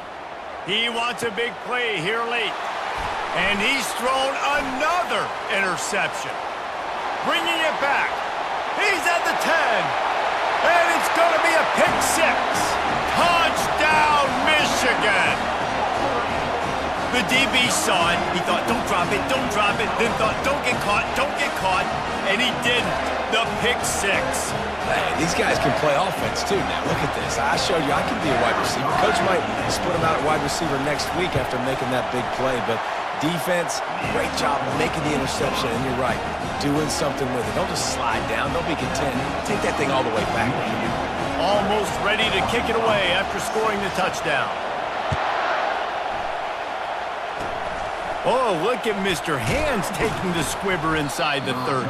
S1: He wants a big play here late. And he's thrown another interception. Bringing it back. He's at the 10. And it's going to be a pick 6. Touchdown, Michigan. The DB saw it. He thought, don't drop it, don't drop it. Then thought, don't get caught, don't get caught. And he didn't. The pick 6.
S2: Hey, these guys can play offense too now. Look at this. I showed you I can be a wide receiver. Coach might split him out at wide receiver next week after making that big play. But defense, great job making the interception. And you're right, doing something with it. Don't just slide down. Don't be content. Take that thing all the way back.
S1: Almost ready to kick it away after scoring the touchdown. Oh, look at Mr. Hands taking the squibber inside the 30.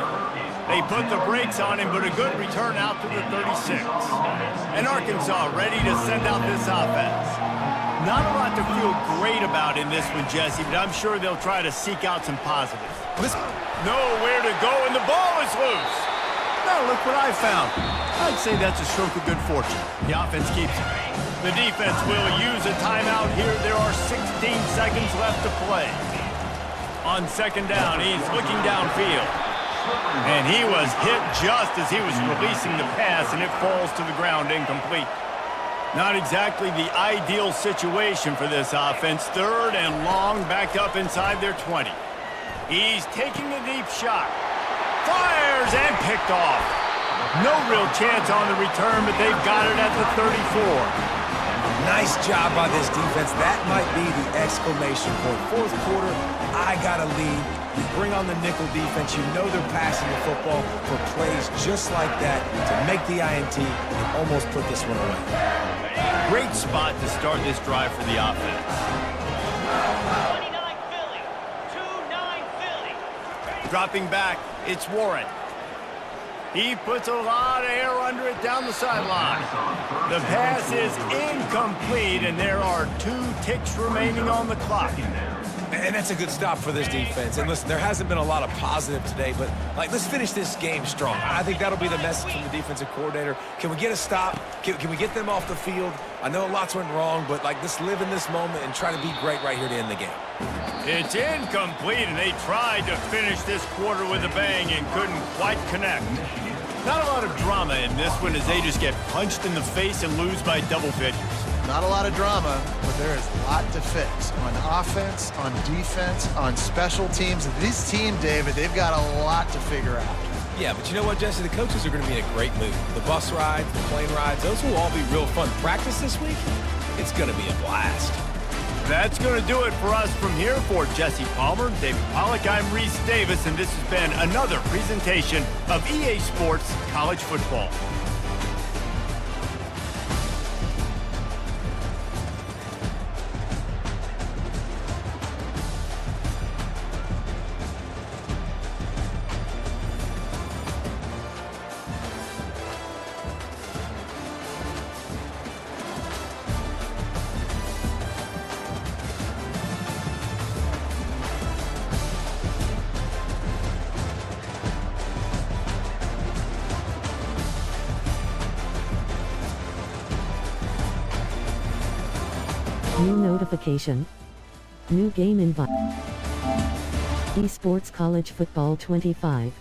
S1: They put the brakes on him, but a good return out to the 36. And Arkansas ready to send out this offense. Not a lot to feel great about in this one, Jesse, but I'm sure they'll try to seek out some positives. Nowhere to go, and the ball is loose. Now look what I found. I'd say that's a stroke of good fortune. The offense keeps it. The defense will use a timeout here. There are 16 seconds left to play. On second down, he's looking downfield. And he was hit just as he was releasing the pass, and it falls to the ground incomplete. Not exactly the ideal situation for this offense. 3rd and long, back up inside their 20. He's taking a deep shot. Fires and picked off. No real chance on the return, but they've got it at the 34.
S2: Nice job by this defense. That might be the exclamation point. 4th quarter, I got a lead. You bring on the nickel defense. You know they're passing the football for plays just like that to make the INT and almost put this one away.
S1: Great spot to start this drive for the offense.
S6: 29 Philly. 2-9 Philly.
S1: Dropping back, it's Warren. He puts a lot of air under it down the sideline. The pass is incomplete, and there are 2 ticks remaining on the clock.
S2: And that's a good stop for this defense. And listen, there hasn't been a lot of positive today, but let's finish this game strong. I think that'll be the message from the defensive coordinator. Can we get a stop? Can we get them off the field? I know lots went wrong, but let's live in this moment and try to be great right here to end the game.
S1: It's incomplete, and they tried to finish this quarter with a bang and couldn't quite connect. Not a lot of drama in this one as they just get punched in the face and lose by double figures.
S3: Not a lot of drama, but there is a lot to fix on offense, on defense, on special teams. This team, David, they've got a lot to figure out.
S2: Yeah, but you know what, Jesse? The coaches are going to be in a great mood. The bus rides, the plane rides, those will all be real fun. Practice this week, it's going to be a blast.
S1: That's going to do it for us from here. For Jesse Palmer, David Pollack, I'm Reese Davis, and this has been another presentation of EA Sports College Football.
S4: New notification. New game invite. Esports College Football 25.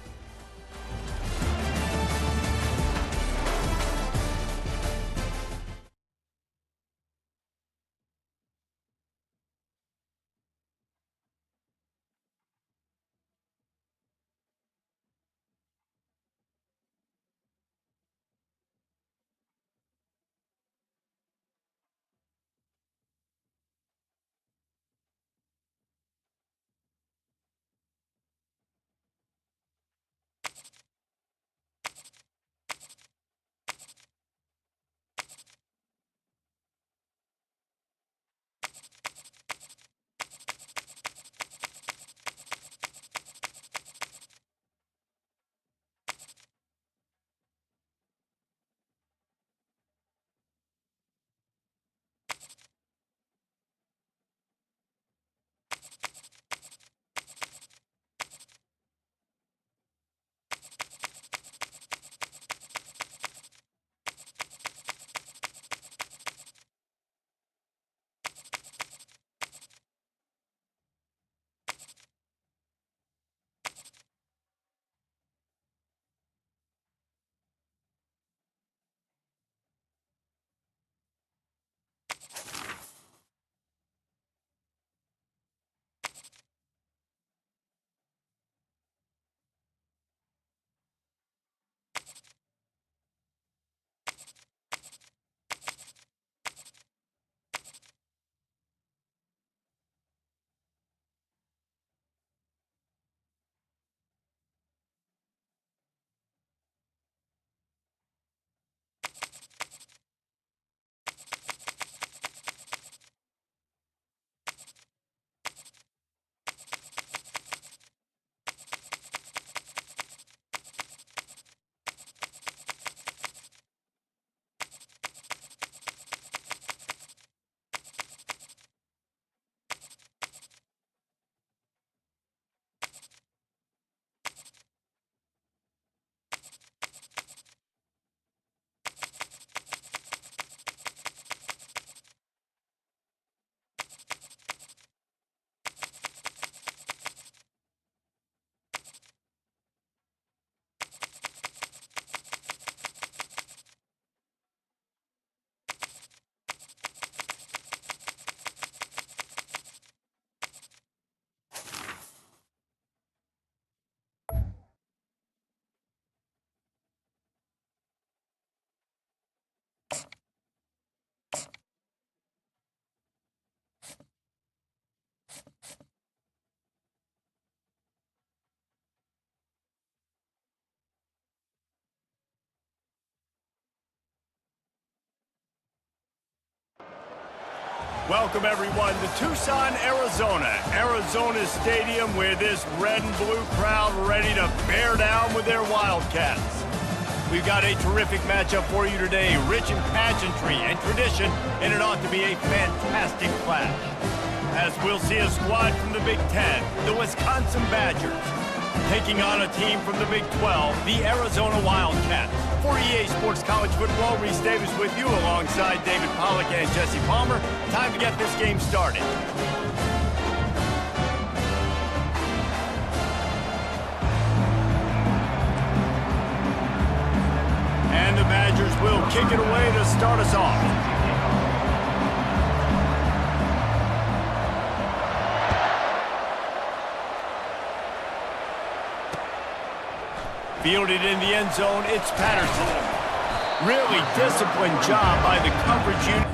S1: Welcome, everyone, to Tucson, Arizona. Arizona's stadium with this red and blue crowd ready to bear down with their Wildcats. We've got a terrific matchup for you today, rich in pageantry and tradition, and it ought to be a fantastic clash. As we'll see a squad from the Big Ten, the Wisconsin Badgers, taking on a team from the Big 12, the Arizona Wildcats. For EA Sports College Football, Reese Davis with you alongside David Pollack and Jesse Palmer. Time to get this game started. And the Badgers will kick it away to start us off. Fielded in the end zone, it's Patterson. Really disciplined job by the coverage unit.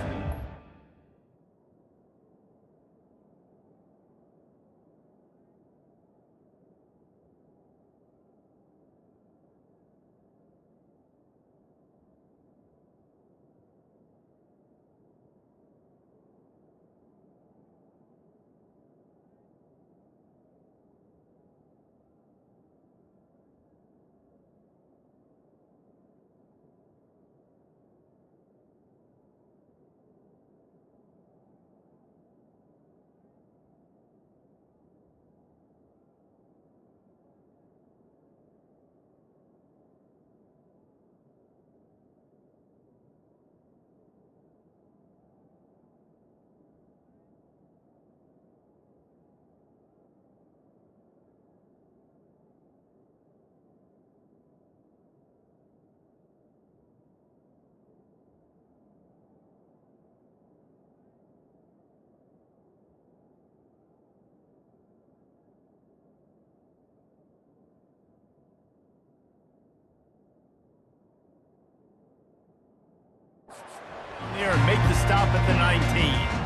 S1: make the stop at the 19.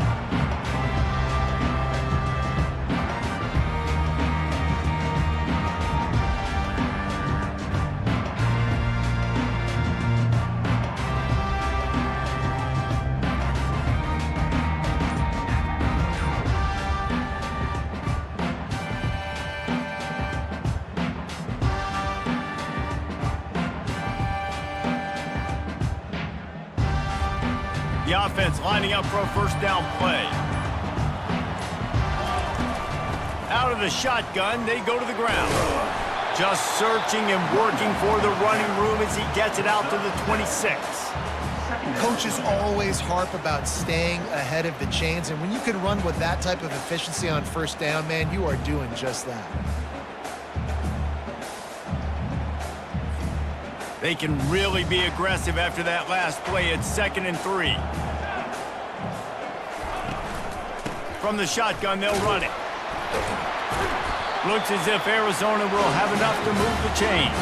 S1: The offense lining up for a first down play. Out of the shotgun, they go to the ground. Just searching and working for the running room as he gets it out to the 26.
S3: Coaches always harp about staying ahead of the chains, and when you can run with that type of efficiency on first down, man, you are doing just that.
S1: They can really be aggressive after that last play. It's 2nd and 3. From the shotgun, they'll run it. Looks as if Arizona will have enough to move the chains.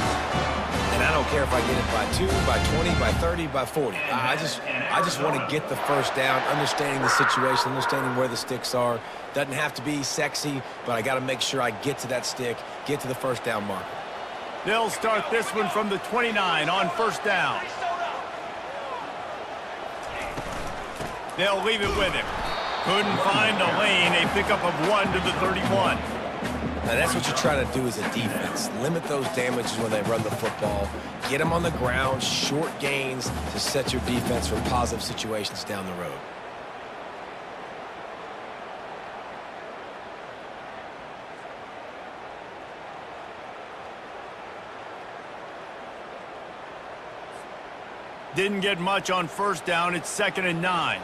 S2: And I don't care if I get it by 2, by 20, by 30, by 40. I just want to get the first down, understanding the situation, understanding where the sticks are. Doesn't have to be sexy, but I got to make sure I get to that stick, get to the first down marker.
S1: They'll start this one from the 29 on first down. They'll leave it with him. Couldn't find a lane. A pickup of 1 to the 31.
S2: Now that's what you're trying to do as a defense. Limit those damages when they run the football. Get them on the ground, short gains to set your defense for positive situations down the road.
S1: Didn't get much on first down. It's 2nd and 9.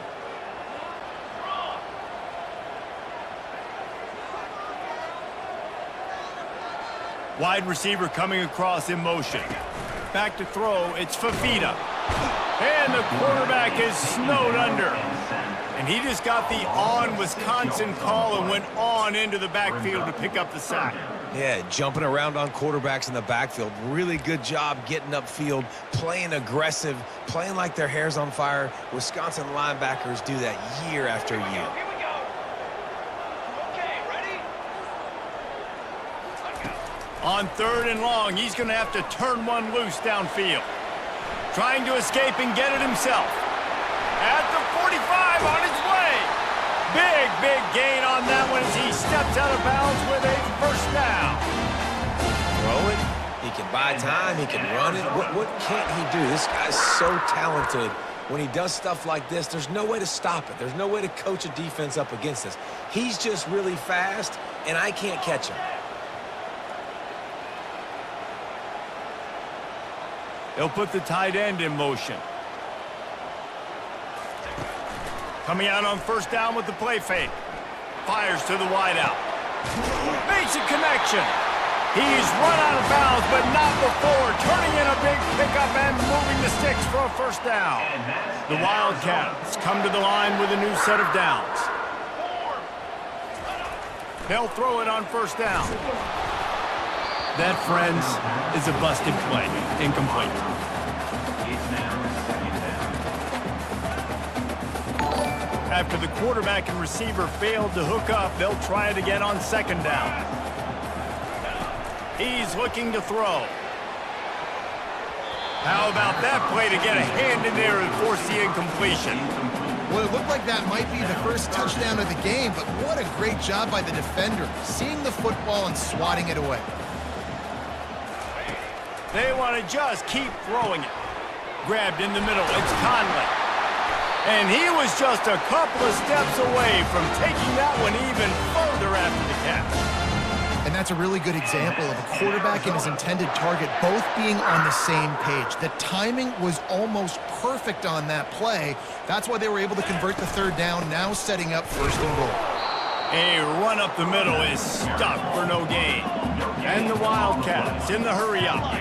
S1: Wide receiver coming across in motion. Back to throw. It's Fafita. And the quarterback is snowed under. And he just got the on-Wisconsin call and went on into the backfield to pick up the sack.
S2: Yeah, jumping around on quarterbacks in the backfield. Really good job getting upfield, playing aggressive, playing like their hair's on fire. Wisconsin linebackers do that year after year.
S6: Here we go. Okay, ready?
S1: On 3rd and long, he's going to have to turn one loose downfield. Trying to escape and get it himself. At the 45, on his way. Big gain on that one as he steps out of bounds with a first down.
S2: Throw it. He can buy time. He can run it. What can't he do? This guy's so talented. When he does stuff like this, there's no way to stop it. There's no way to coach a defense up against this. He's just really fast, and I can't catch him.
S1: They'll put the tight end in motion. Coming out on first down with the play fake. Fires to the wideout. Makes a connection. He's run out of bounds, but not before. Turning in a big pickup and moving the sticks for a first down. The Wildcats come to the line with a new set of downs. They'll throw it on first down. That, friends, is a busted play. Incomplete. After the quarterback and receiver failed to hook up, they'll try it again on second down. He's looking to throw. How about that play to get a hand in there and force the incompletion?
S3: Well, it looked like that might be the first touchdown of the game, but what a great job by the defender, seeing the football and swatting it away.
S1: They want to just keep throwing it. Grabbed in the middle, it's Conley. And he was just a couple of steps away from taking that one even further after the catch.
S3: And that's a really good example of a quarterback and his intended target both being on the same page. The timing was almost perfect on that play. That's why they were able to convert the third down, now setting up first and goal.
S1: A run up the middle is stuck for no gain. And the Wildcats in the hurry up.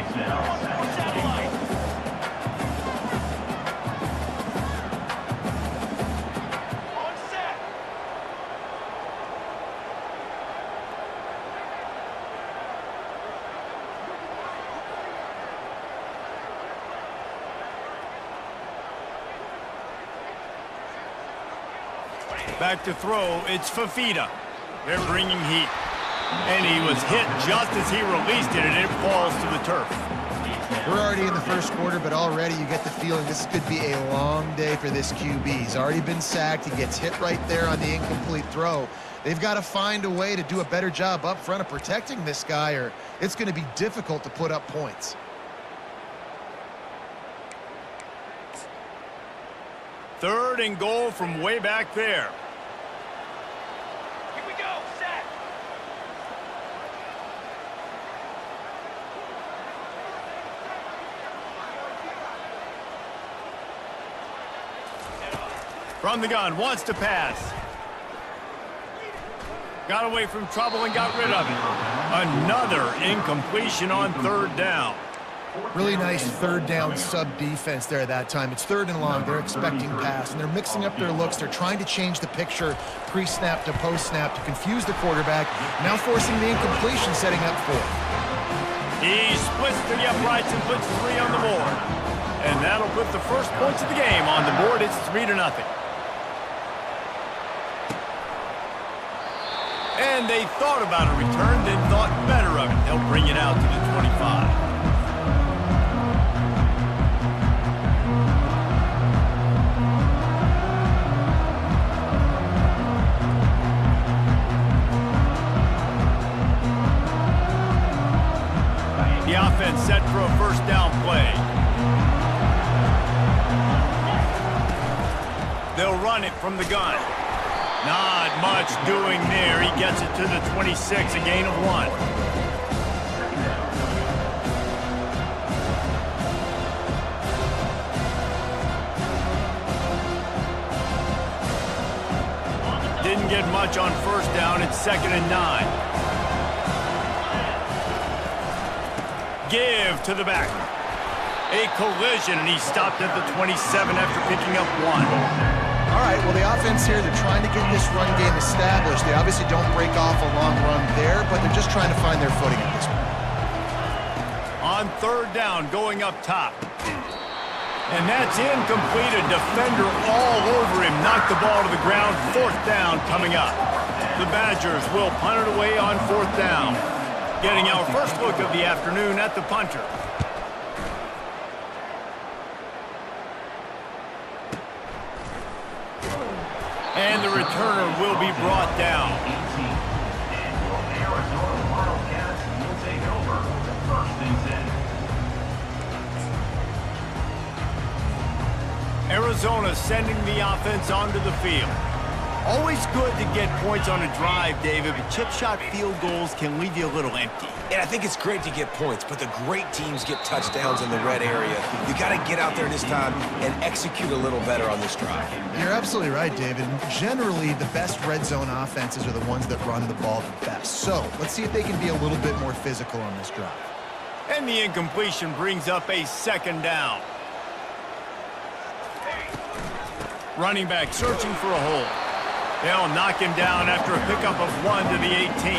S1: Back to throw, it's Fafita. They're bringing heat. And he was hit just as he released it, and it falls to the turf.
S3: We're already in the first quarter, but already you get the feeling this could be a long day for this QB. He's already been sacked. He gets hit right there on the incomplete throw. They've got to find a way to do a better job up front of protecting this guy, or it's going to be difficult to put up points.
S1: Third and goal from way back there.
S6: Here we go, set.
S1: From the gun, wants to pass. Got away from trouble and got rid of it. Another incompletion on third down.
S3: Really nice third down sub-defense there at that time. It's third and long. They're expecting pass, and they're mixing up their looks. They're trying to change the picture pre-snap to post-snap to confuse the quarterback, now forcing the incompletion, setting up fourth.
S1: He splits to the uprights and puts 3 on the board. And that'll put the first points of the game on the board. It's 3-0. And they thought about a return, then thought better of it. They'll bring it out to the 25. The offense set for a first down play. They'll run it from the gun. Not much doing there. He gets it to the 26, a gain of 1. Didn't get much on first down. It's 2nd and 9. Give to the back. A collision, and he stopped at the 27 after picking up 1.
S3: All right, well, the offense here, they're trying to get this run game established. They obviously don't break off a long run there, but they're just trying to find their footing at this point.
S1: On third down, going up top. And that's incomplete. A defender all over him. Knocked the ball to the ground. Fourth down coming up. The Badgers will punt it away on fourth down. Getting our first look of the afternoon at the punter. And the returner will be brought down.
S5: And your Arizona Wildcats will take over 1st and 10.
S1: Arizona sending the offense onto the field. Always good to get points on a drive, David, but chip shot field goals can leave you a little empty.
S2: And I think it's great to get points, but the great teams get touchdowns in the red area. You got to get out there this time and execute a little better on this drive.
S3: You're absolutely right, David. Generally, the best red zone offenses are the ones that run the ball the best. So let's see if they can be a little bit more physical on this drive.
S1: And the incompletion brings up a 2nd down. Running back searching for a hole. They'll knock him down after a pickup of 1 to the 18.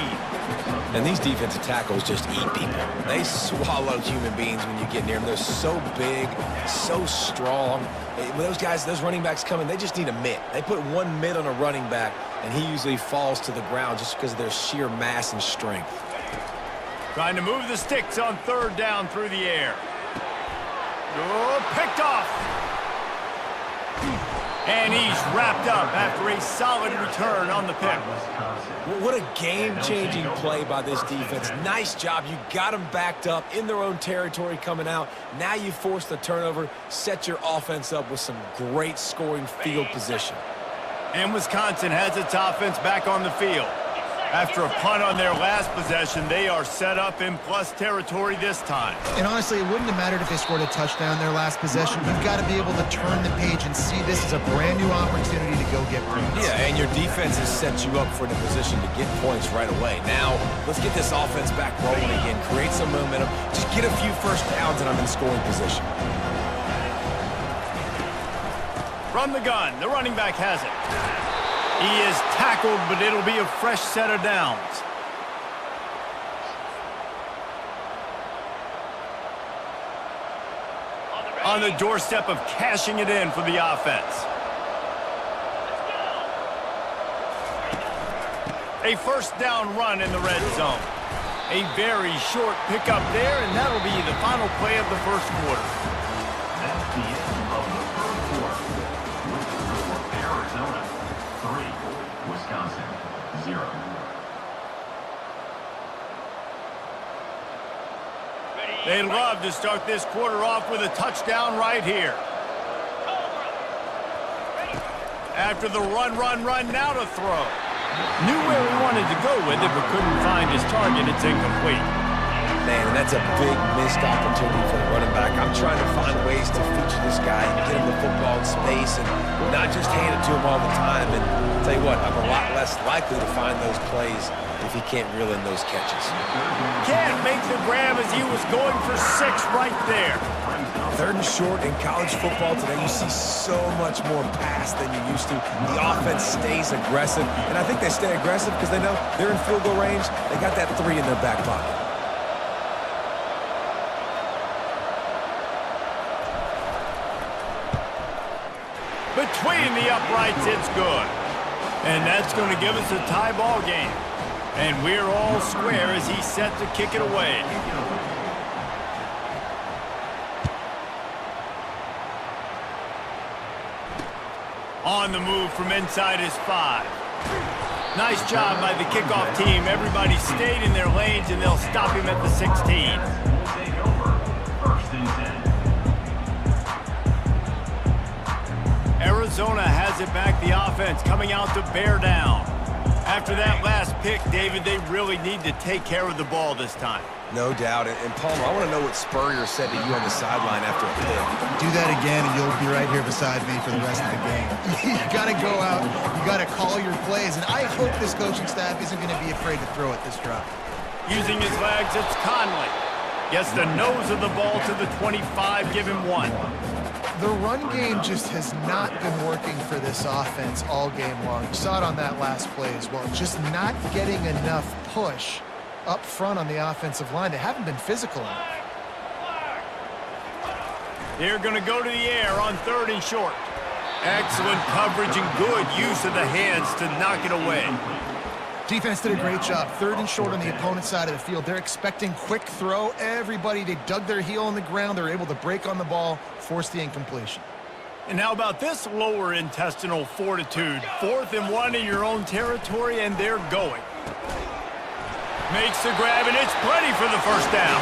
S2: And these defensive tackles just eat people. They swallow human beings when you get near them. They're so big, so strong. When those guys, those running backs come in, they just need a mitt. They put 1 mitt on a running back, and he usually falls to the ground just because of their sheer mass and strength.
S1: Trying to move the sticks on third down through the air. Oh, picked off. And he's wrapped up after a solid return on the pick.
S2: What a game-changing play by this defense. Nice job. You got them backed up in their own territory coming out. Now you force the turnover, set your offense up with some great scoring field position.
S1: And Wisconsin has its offense back on the field. After a punt on their last possession, they are set up in plus territory this time.
S3: And honestly, it wouldn't have mattered if they scored a touchdown their last possession. You've got to be able to turn the page and see this as a brand new opportunity to go get points.
S2: Yeah, and your defense has set you up for the position to get points right away. Now, let's get this offense back rolling again, create some momentum, just get a few first downs, and I'm in scoring position.
S1: From the gun, the running back has it. He is tackled, but it'll be a fresh set of downs. On the doorstep of cashing it in for the offense. A first down run in the red zone. A very short pickup there, and that'll be the final play of the first quarter.
S5: That's the end of the first quarter. With the score, Arizona 3, Wisconsin 0.
S1: They'd love to start this quarter off with a touchdown right here. After the run, now to throw. Knew where he wanted to go with it, but couldn't find his target. It's incomplete.
S2: Man, that's a big missed opportunity for the running back. I'm trying to find ways to feature this guy and get him the football in space and not just hand it to him all the time. And I'll tell you what, I'm a lot less likely to find those plays if he can't reel in those catches.
S1: Can't make the grab as he was going for 6 right there.
S2: 3rd and short in college football today, you see so much more pass than you used to. The offense stays aggressive, and I think they stay aggressive because they know they're in field goal range. They got that 3 in their back pocket.
S1: Between the uprights, it's good. And that's going to give us a tie ball game. And we're all square as he's set to kick it away. On the move from inside his 5. Nice job by the kickoff team. Everybody stayed in their lanes, and they'll stop him at the 16.
S5: Will take over. 1st and 10.
S1: Arizona has it back, the offense coming out to bear down. After that last pick, David, they really need to take care of the ball this time.
S2: No doubt. And Palmer, I want to know what Spurrier said to you on the sideline after a pick.
S3: Do that again, and you'll be right here beside me for the rest of the game. You got to go out. You got to call your plays, and I hope this coaching staff isn't going to be afraid to throw it this drive.
S1: Using his legs, it's Conley. Gets the nose of the ball to the 25, give him 1.
S3: The run game just has not been working for this offense all game long. You saw it on that last play as well. Just not getting enough push up front on the offensive line. They haven't been physical enough.
S1: They're going to go to the air on 3rd and short. Excellent coverage and good use of the hands to knock it away.
S3: Defense did a great job. 3rd and short on the opponent's side of the field. They're expecting quick throw. Everybody, they dug their heel on the ground. They're able to break on the ball, force the incompletion.
S1: And how about this lower intestinal fortitude? 4th and 1 in your own territory, and they're going. Makes the grab, and it's plenty for the first down.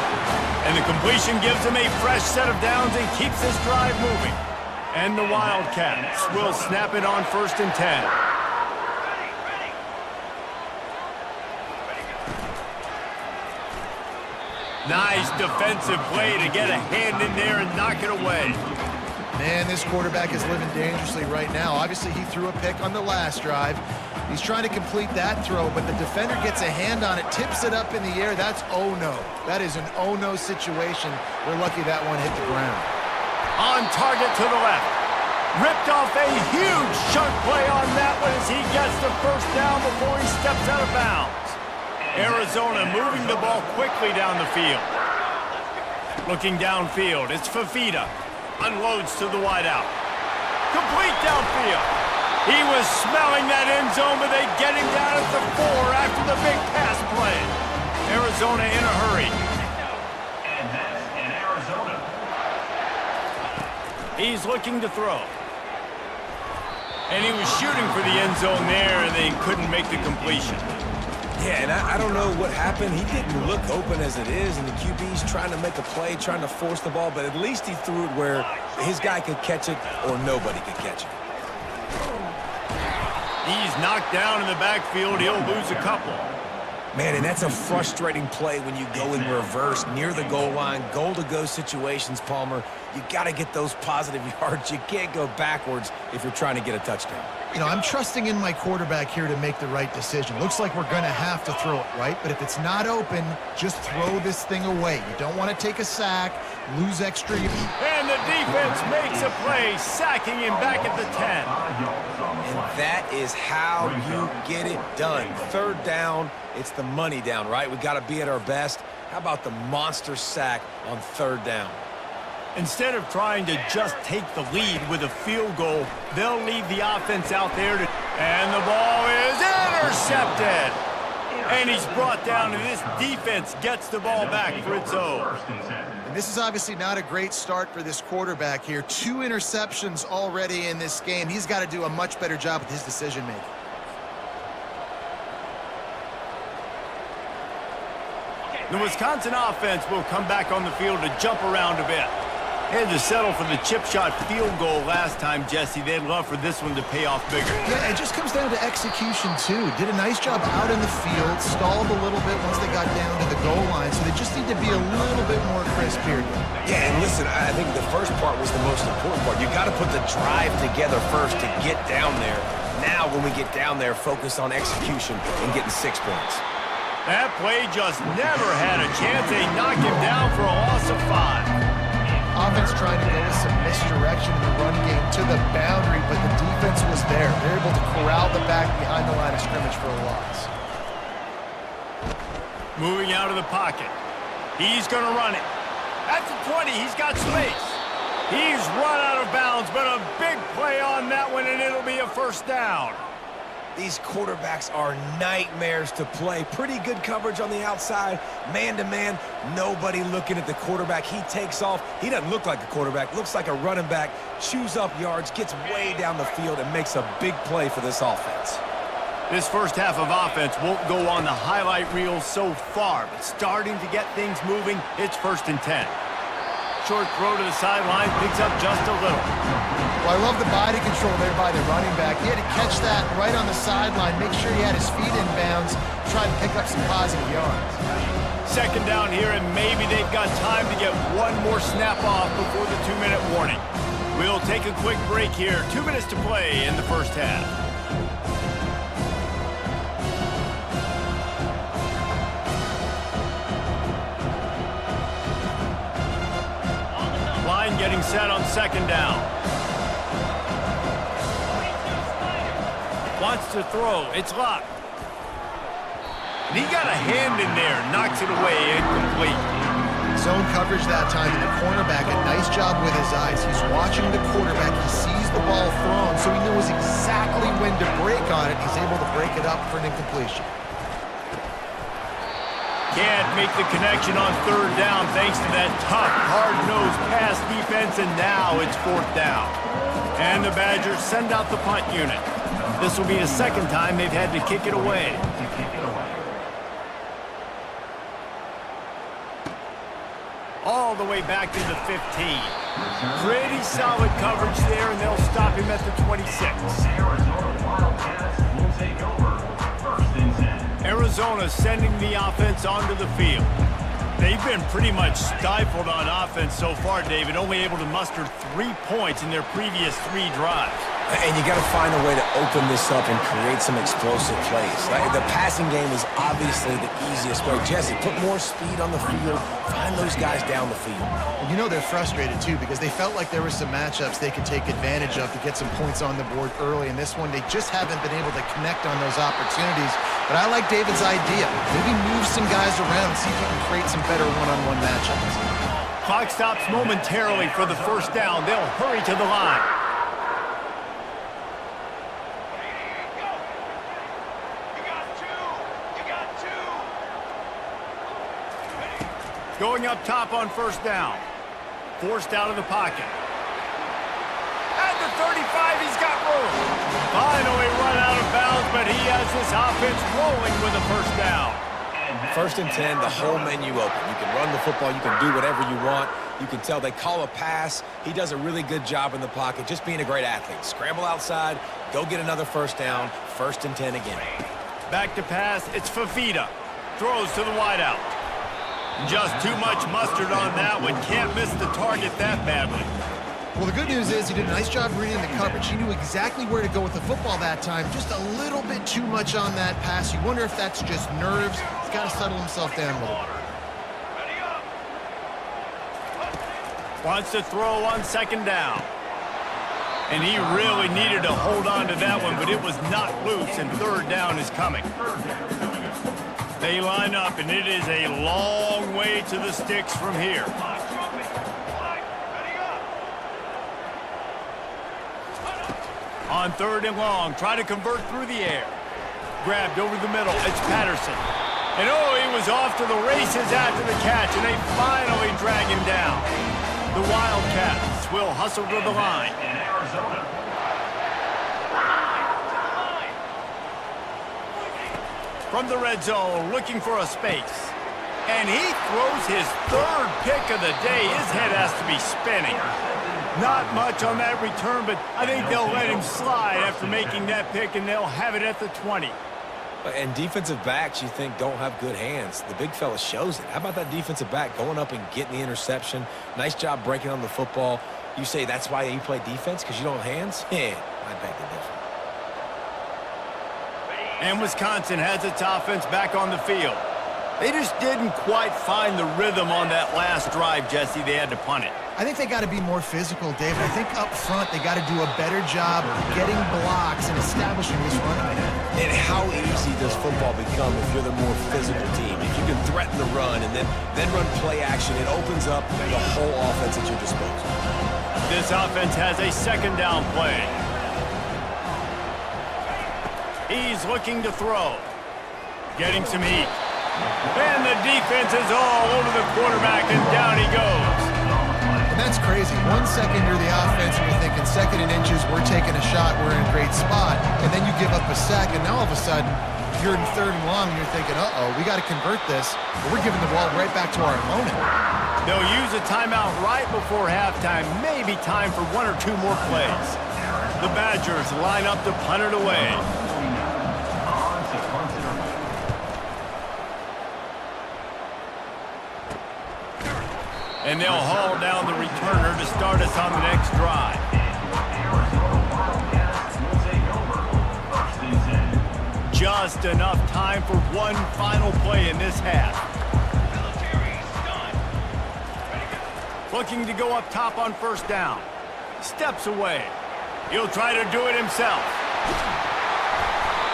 S1: And the completion gives them a fresh set of downs and keeps this drive moving. And the Wildcats will snap it on 1st and 10. Nice defensive play to get a hand in there and knock it away.
S3: Man, this quarterback is living dangerously right now. Obviously, he threw a pick on the last drive. He's trying to complete that throw, but the defender gets a hand on it, tips it up in the air. That's oh-no. That is an oh-no situation. We're lucky that one hit the ground.
S1: On target to the left. Ripped off a huge chunk play on that one as he gets the first down before he steps out of bounds. Arizona moving the ball quickly down the field. Looking downfield, it's Fafita. Unloads to the wideout. Complete downfield. He was smelling that end zone, but they get him down at the 4 after the big pass play. Arizona in a hurry.
S5: And that's in Arizona.
S1: He's looking to throw. And he was shooting for the end zone there, and they couldn't make the completion.
S2: Yeah, and I don't know what happened. He didn't look open as it is, and the QB's trying to make a play, trying to force the ball, but at least he threw it where his guy could catch it or nobody could catch it.
S1: He's knocked down in the backfield. He'll lose a couple.
S2: Man, and that's a frustrating play when you go in reverse near the goal line, goal-to-go situations, Palmer. You got to get those positive yards. You can't go backwards if you're trying to get a touchdown.
S3: You know, I'm trusting in my quarterback here to make the right decision. Looks like we're going to have to throw it, right? But if it's not open, just throw this thing away. You don't want to take a sack, lose extra.
S1: And the defense makes a play, sacking him back at the 10.
S2: And that is how you get it done. 3rd down, it's the money down, right? We got to be at our best. How about the monster sack on 3rd down?
S1: Instead of trying to just take the lead with a field goal, they'll leave the offense out there to... And the ball is intercepted. And he's brought down, and this defense gets the ball back for its own.
S3: And this is obviously not a great start for this quarterback here. 2 interceptions already in this game. He's got to do a much better job with his decision-making.
S1: The Wisconsin offense will come back on the field to jump around a bit. Had to settle for the chip shot field goal last time, Jesse. They'd love for this one to pay off bigger.
S3: Yeah, it just comes down to execution, too. Did a nice job out in the field, stalled a little bit once they got down to the goal line, so they just need to be a little bit more crisp here.
S2: Yeah, and listen, I think the first part was the most important part. You got to put the drive together first to get down there. Now, when we get down there, focus on execution and getting 6 points.
S1: That play just never had a chance. They knock him down for a loss of 5.
S3: Offense trying to go with some misdirection in the run game to the boundary, but the defense was there. They're able to corral the back behind the line of scrimmage for a loss.
S1: Moving out of the pocket. He's going to run it. At the 20, he's got space. He's run out of bounds, but a big play on that one, and it'll be a first down.
S2: These quarterbacks are nightmares to play. Pretty good coverage on the outside, man-to-man. Nobody looking at the quarterback. He takes off. He doesn't look like a quarterback. Looks like a running back. Chews up yards, gets way down the field, and makes a big play for this offense.
S1: This first half of offense won't go on the highlight reel so far, but starting to get things moving, it's 1st and 10. Short throw to the sideline, picks up just a little.
S3: Well, I love the body control there by the running back. He had to catch that right on the sideline, make sure he had his feet in bounds, try to pick up some positive yards.
S1: 2nd down here, and maybe they've got time to get one more snap off before the 2-minute warning. We'll take a quick break here. 2 minutes to play in the first half. Line getting set on 2nd down. Wants to throw. It's locked. And he got a hand in there. Knocks it away. Incomplete.
S3: Zone coverage that time, and the cornerback, a nice job with his eyes. He's watching the quarterback. He sees the ball thrown, so he knows exactly when to break on it. He's able to break it up for an incompletion.
S1: Can't make the connection on 3rd down thanks to that tough, hard-nosed pass defense, and now it's 4th down. And the Badgers send out the punt unit. This will be the 2nd time they've had to kick it away. All the way back to the 15. Pretty solid coverage there, and they'll stop him at the 26. Arizona sending the offense onto the field. They've been pretty much stifled on offense so far, David, only able to muster 3 points in their previous 3 drives.
S2: And you got to find a way to open this up and create some explosive plays. The passing game is obviously the easiest way. Jesse, put more speed on the field. Find those guys down the field.
S3: And you know they're frustrated, too, because they felt like there were some matchups they could take advantage of to get some points on the board early. In this one, they just haven't been able to connect on those opportunities. But I like David's idea. Maybe move some guys around and see if you can create some better one-on-one matchups.
S1: Clock stops momentarily for the 1st down. They'll hurry to the line. Going up top on 1st down. Forced out of the pocket. At the 35, he's got room. Finally run out of bounds, but he has this offense rolling with a 1st down.
S2: 1st and 10, the whole menu open. You can run the football. You can do whatever you want. You can tell they call a pass. He does a really good job in the pocket, just being a great athlete. Scramble outside, go get another 1st down, 1st and 10 again.
S1: Back to pass, it's Fafita. Throws to the wideout. Just too much mustard on that one. Can't miss the target that badly.
S3: Well, the good news is he did a nice job reading the coverage. He knew exactly where to go with the football that time. Just a little bit too much on that pass. You wonder if that's just nerves. He's got to settle himself down a little bit.
S1: Wants to throw on 2nd down. And he really needed to hold on to that one, but it was not loose, and 3rd down is coming. They line up, and it is a long way to the sticks from here. On 3rd and long, try to convert through the air. Grabbed over the middle, it's Patterson. And oh, he was off to the races after the catch, and they finally drag him down. The Wildcats will hustle to the line.
S5: In Arizona.
S1: From the red zone, looking for a space. And he throws his third pick of the day. His head has to be spinning. Not much on that return, but I think they'll let him slide after making that pick, and they'll have it at the 20.
S2: And defensive backs, you think, don't have good hands. The big fella shows it. How about that defensive back going up and getting the interception? Nice job breaking on the football. You say that's why you play defense, because you don't have hands? Yeah, I beg to differ.
S1: And Wisconsin has its offense back on the field. They just didn't quite find the rhythm on that last drive, Jesse. They had to punt it.
S3: I think they got to be more physical, David. I think up front they got to do a better job of getting blocks and establishing this running game.
S2: And how easy does football become if you're the more physical team? If you can threaten the run and then run play action, it opens up the whole offense at your disposal.
S1: This offense has a second down play. He's looking to throw. Getting some heat. And the defense is all over the quarterback, and down he goes.
S3: And that's crazy. 1 second you're the offense and you're thinking second and inches, we're taking a shot, we're in a great spot. And then you give up a sack, and now all of a sudden you're in third and long, and you're thinking, uh-oh, we got to convert this. But we're giving the ball right back to our opponent.
S1: They'll use a timeout right before halftime. Maybe time for one or two more plays. The Badgers line up to punt it away. And they'll haul down the returner to start us on the next drive. Just enough time for one final play in this half. Looking to go up top on first down. Steps away. He'll try to do it himself.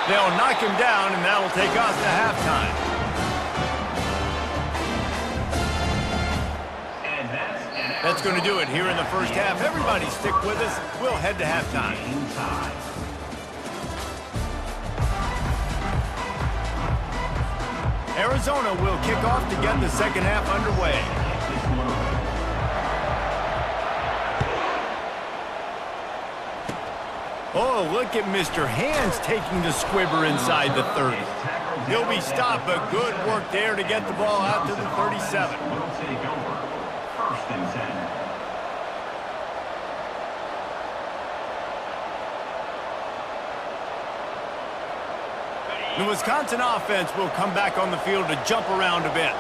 S1: They'll knock him down, and that'll take us to halftime. That's going to do it here in the first half. Everybody stick with us. We'll head to halftime. Arizona will kick off to get the second half underway. Oh, look at Mr. Hands taking the squibber inside the 30. He'll be stopped, but good work there to get the ball out to the 37. The Wisconsin offense will come back on the field to jump around a bit.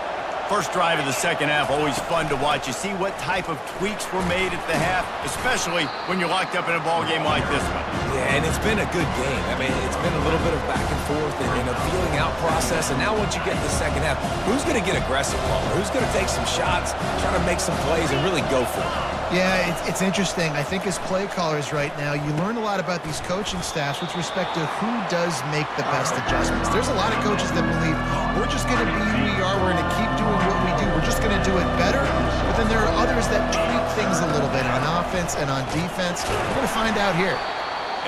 S1: First drive of the second half, always fun to watch. You see what type of tweaks were made at the half, especially when you're locked up in a ball game like this one.
S2: Yeah, and it's been a good game. I mean, it's been a little bit of back and forth and a feeling out process. And now once you get to the second half, who's going to get aggressive, Paul? Who's going to take some shots, try to make some plays, and really go for it?
S3: Yeah, it's interesting. I think as play callers right now, you learn a lot about these coaching staffs with respect to who does make the best adjustments. There's a lot of coaches that believe we're just going to be who we are. We're going to keep doing what we do. We're just going to do it better. But then there are others that tweak things a little bit on offense and on defense. We're going to find out here.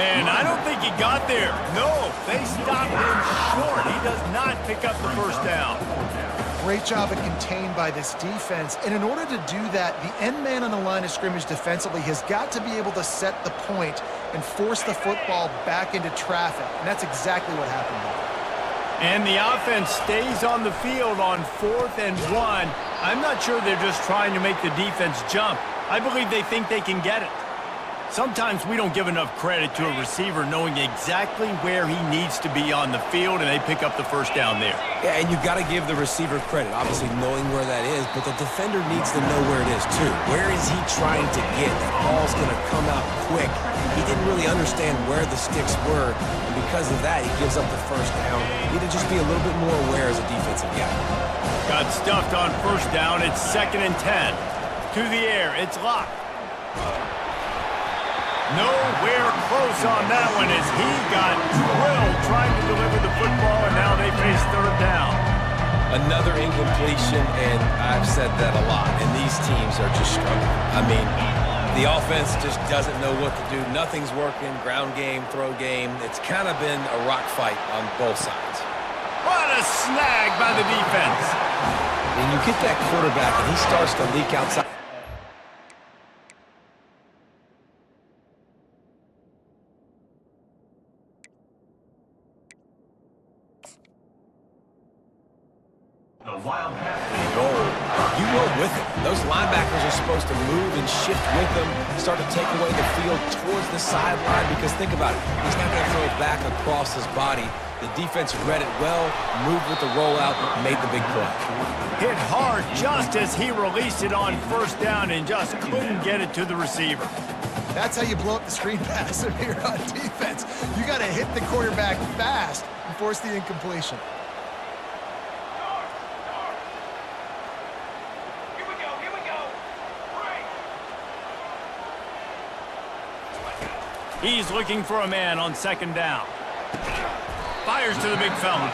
S1: And I don't think he got there. No, they stopped him short. He does not pick up the first down.
S3: Great job of contained by this defense. And in order to do that, the end man on the line of scrimmage defensively has got to be able to set the point and force the football back into traffic. And that's exactly what happened there.
S1: And the offense stays on the field on 4th and 1. I'm not sure they're just trying to make the defense jump. I believe they think they can get it. Sometimes we don't give enough credit to a receiver knowing exactly where he needs to be on the field, and they pick up the first down there.
S2: Yeah, and you got to give the receiver credit, obviously knowing where that is, but the defender needs to know where it is too. Where is he trying to get? That ball's going to come out quick. He didn't really understand where the sticks were, and because of that, he gives up the first down. Need to just be a little bit more aware as a defensive guy.
S1: Got stuffed on first down. It's 2nd and 10. To the air. It's locked. Nowhere close on that one as he got drilled trying to deliver the football, and now they face 3rd down.
S2: Another incompletion, and I've said that a lot, and these teams are just struggling. I mean, the offense just doesn't know what to do. Nothing's working, ground game, throw game. It's kind of been a rock fight on both sides.
S1: What a snag by the defense.
S2: And you get that quarterback, and he starts to leak outside.
S5: The Wildcats
S2: Roll. You roll with it. Those linebackers are supposed to move and shift with them, start to take away the field towards the sideline, because think about it. He's not going to throw it back across his body. The defense read it well, moved with the rollout, made the big play.
S1: Hit hard just as he released it on first down and just couldn't get it to the receiver.
S3: That's how you blow up the screen pass if you're on defense. You got to hit the quarterback fast and force the incompletion.
S6: Here we go, here we go. Break.
S1: He's looking for a man on second down. Fires to the big fella.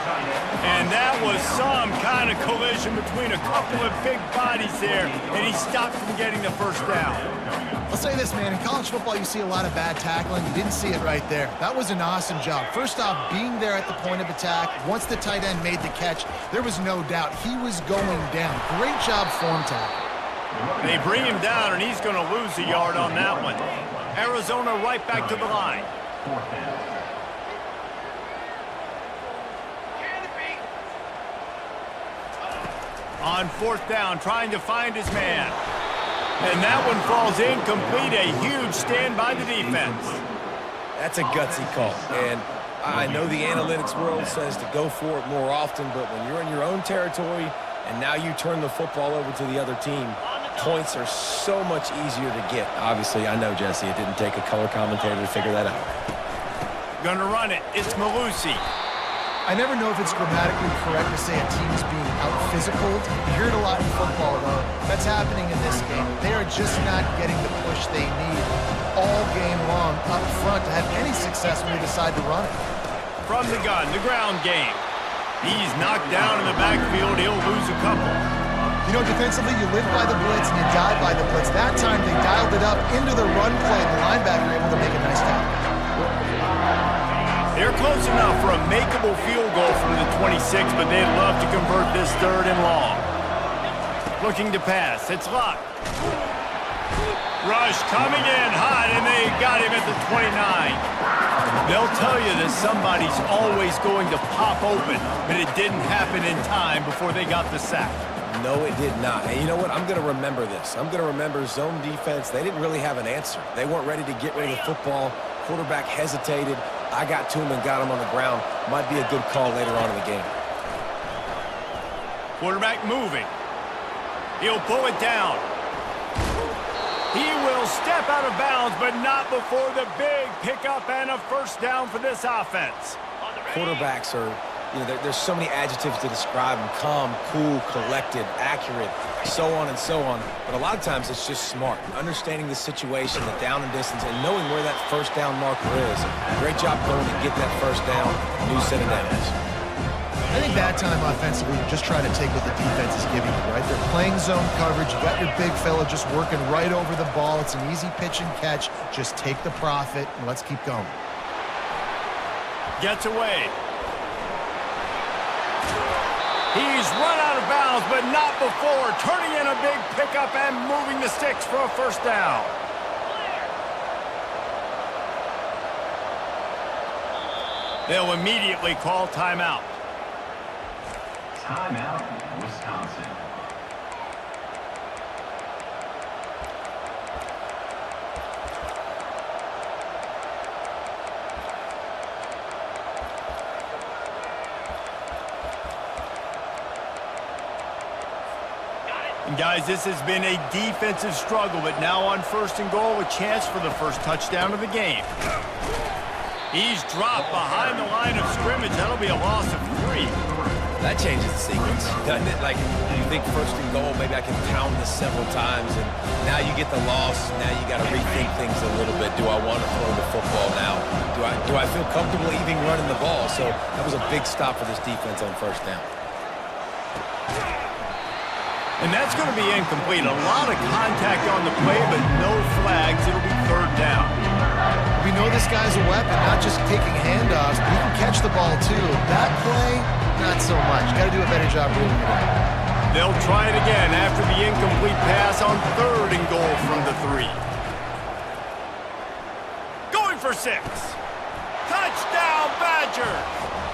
S1: And that was some kind of collision between a couple of big bodies there, and he stopped from getting the first down.
S3: I'll say this, man. In college football, you see a lot of bad tackling. You didn't see it right there. That was an awesome job. First off, being there at the point of attack. Once the tight end made the catch, there was no doubt he was going down. Great job form tackle.
S1: They bring him down, and he's going to lose a yard on that one. Arizona right back to the line.
S5: fourth down.
S1: On fourth down, trying to find his man. And that one falls incomplete. A huge stand by the defense.
S2: That's a gutsy call. And I know the analytics world says to go for it more often, but when you're in your own territory and now you turn the football over to the other team, points are so much easier to get. Obviously, I know, Jesse, it didn't take a color commentator to figure that out.
S1: Gonna run it. It's Malusi.
S3: I never know if it's grammatically correct to say a team is being out-physicaled. You hear it a lot in football, though. That's happening in this game. They are just not getting the push they need all game long up front to have any success when they decide to run it.
S1: From the gun, the ground game. He's knocked down in the backfield. He'll lose a couple.
S3: You know, defensively, you live by the blitz and you die by the blitz. That time, they dialed it up into the run play. The linebacker able to make a nice tackle.
S1: They're close enough for a makeable field goal from the 26, but they'd love to convert this third and long. Looking to pass. It's Luck. Rush coming in hot, and they got him at the 29. They'll tell you that somebody's always going to pop open, but it didn't happen in time before they got the sack.
S2: No, it did not. And you know what? I'm going to remember this. I'm going to remember zone defense. They didn't really have an answer. They weren't ready to get rid of the football. Quarterback hesitated. I got to him and got him on the ground. Might be a good call later on in the game.
S1: Quarterback moving. He'll pull it down. He will step out of bounds, but not before the big pickup and a first down for this offense.
S2: Quarterbacks are, you know, there's so many adjectives to describe them. Calm, cool, collected, accurate, so on and so on. But a lot of times it's just smart. Understanding the situation, the down and distance, and knowing where that first down marker is. Great job going to get that first down. New set of downs.
S3: I think that time offensively, you're just trying to take what the defense is giving you, right? They're playing zone coverage. You got your big fella just working right over the ball. It's an easy pitch and catch. Just take the profit and let's keep going.
S1: Gets away. He's run out of bounds, but not before turning in a big pickup and moving the sticks for a first down. They'll immediately call timeout.
S5: Timeout, Wisconsin.
S1: And guys, this has been a defensive struggle, but now on first and goal, a chance for the first touchdown of the game. He's dropped behind the line of scrimmage. That'll be a loss of 3.
S2: That changes the sequence, doesn't it? Like, you think first and goal, maybe I can pound this several times, and now you get the loss. Now you got to rethink things a little bit. Do I want to throw the football now? Do I feel comfortable even running the ball? So that was a big stop for this defense on first down.
S1: And that's going to be incomplete. A lot of contact on the play, but no flags. It'll be third down.
S3: We know this guy's a weapon, not just taking handoffs, but he can catch the ball too. That play, not so much. Got to do a better job reading it out.
S1: They'll try it again after the incomplete pass on 3rd and goal from the 3. Going for 6. Touchdown, Badgers!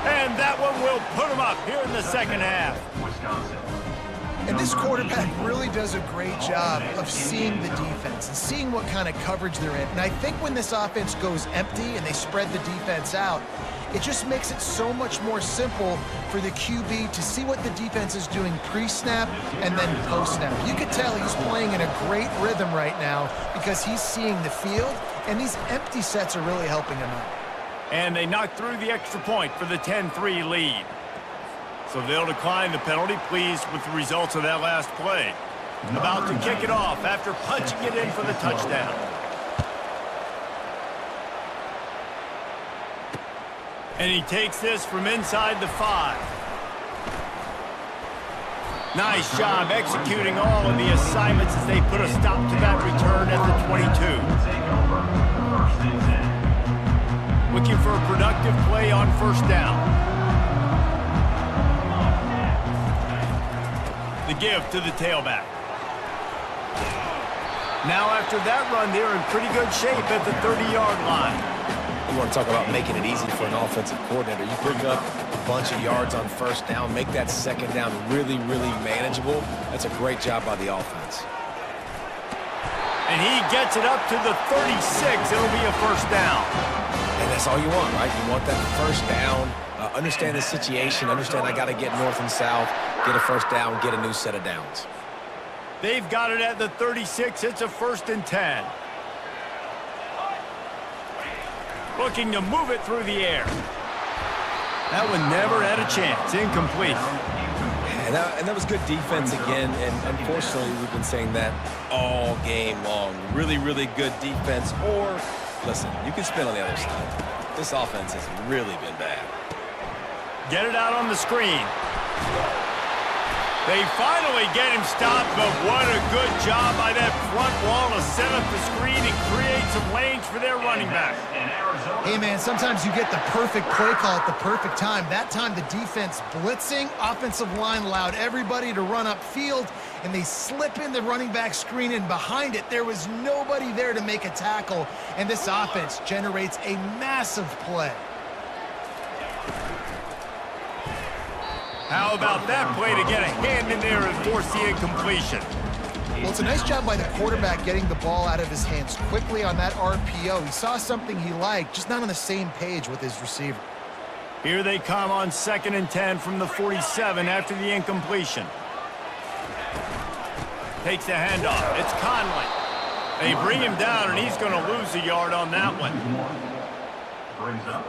S1: And that one will put them up here in the second half.
S5: Wisconsin.
S3: And this quarterback really does a great job of seeing the defense and seeing what kind of coverage they're in. And I think when this offense goes empty and they spread the defense out, it just makes it so much more simple for the QB to see what the defense is doing pre-snap and then post-snap. You could tell he's playing in a great rhythm right now because he's seeing the field, and these empty sets are really helping him out.
S1: And they knock through the extra point for the 10-3 lead. So they'll decline the penalty, pleased with the results of that last play. About to kick it off after punching it in for the touchdown. And he takes this from inside the 5. Nice job executing all of the assignments as they put a stop to that return at the 22. Looking for a productive play on 1st down. The give to the tailback. Now after that run, they're in pretty good shape at the 30-yard line.
S2: You want to talk about making it easy for an offensive coordinator. You pick up a bunch of yards on 1st down, make that 2nd down really, really manageable. That's a great job by the offense.
S1: And he gets it up to the 36. It'll be a 1st down.
S2: And that's all you want, right? You want that 1st down, understand the situation, understand I got to get north and south, get a 1st down, get a new set of downs.
S1: They've got it at the 36. It's a 1st and 10. Looking to move it through the air. That one never had a chance. Incomplete.
S2: And that was good defense again, and unfortunately we've been saying that all game long. Really, really good defense, or, listen, you can spin on the other side. This offense has really been bad.
S1: Get it out on the screen. They finally get him stopped, but what a good job by that front wall to set up the screen and create some lanes for their running back.
S3: Hey, man, sometimes you get the perfect play call at the perfect time. That time the defense blitzing, offensive line allowed everybody to run upfield, and they slip in the running back screen, and behind it there was nobody there to make a tackle, and this offense generates a massive play.
S1: How about that play to get a hand in there and force the incompletion?
S3: Well, it's a nice job by the quarterback getting the ball out of his hands quickly on that RPO. He saw something he liked, just not on the same page with his receiver.
S1: Here they come on 2nd and 10 from the 47 after the incompletion. Takes the handoff. It's Conley. They bring him down, and he's going to lose a yard on that one.
S5: Brings up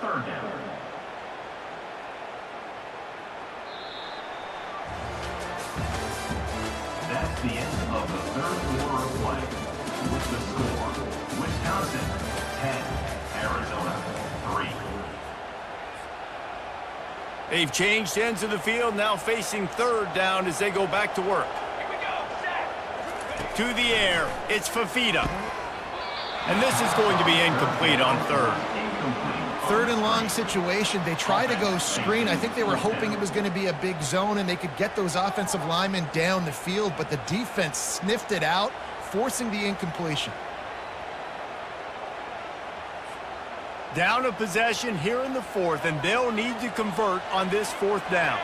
S5: 3rd down. That's the end of the 3rd quarter of play. With the score, Wisconsin 10, Arizona 3.
S1: They've changed ends of the field, now facing 3rd down as they go back to work.
S6: Here we go. Set.
S1: To the air, it's Fafita. And this is going to be incomplete on 3rd.
S3: 3rd and long situation. They try to go screen. I think they were hoping it was going to be a big zone and they could get those offensive linemen down the field, but the defense sniffed it out, forcing the incompletion.
S1: Down a possession here in the 4th, and they'll need to convert on this 4th down.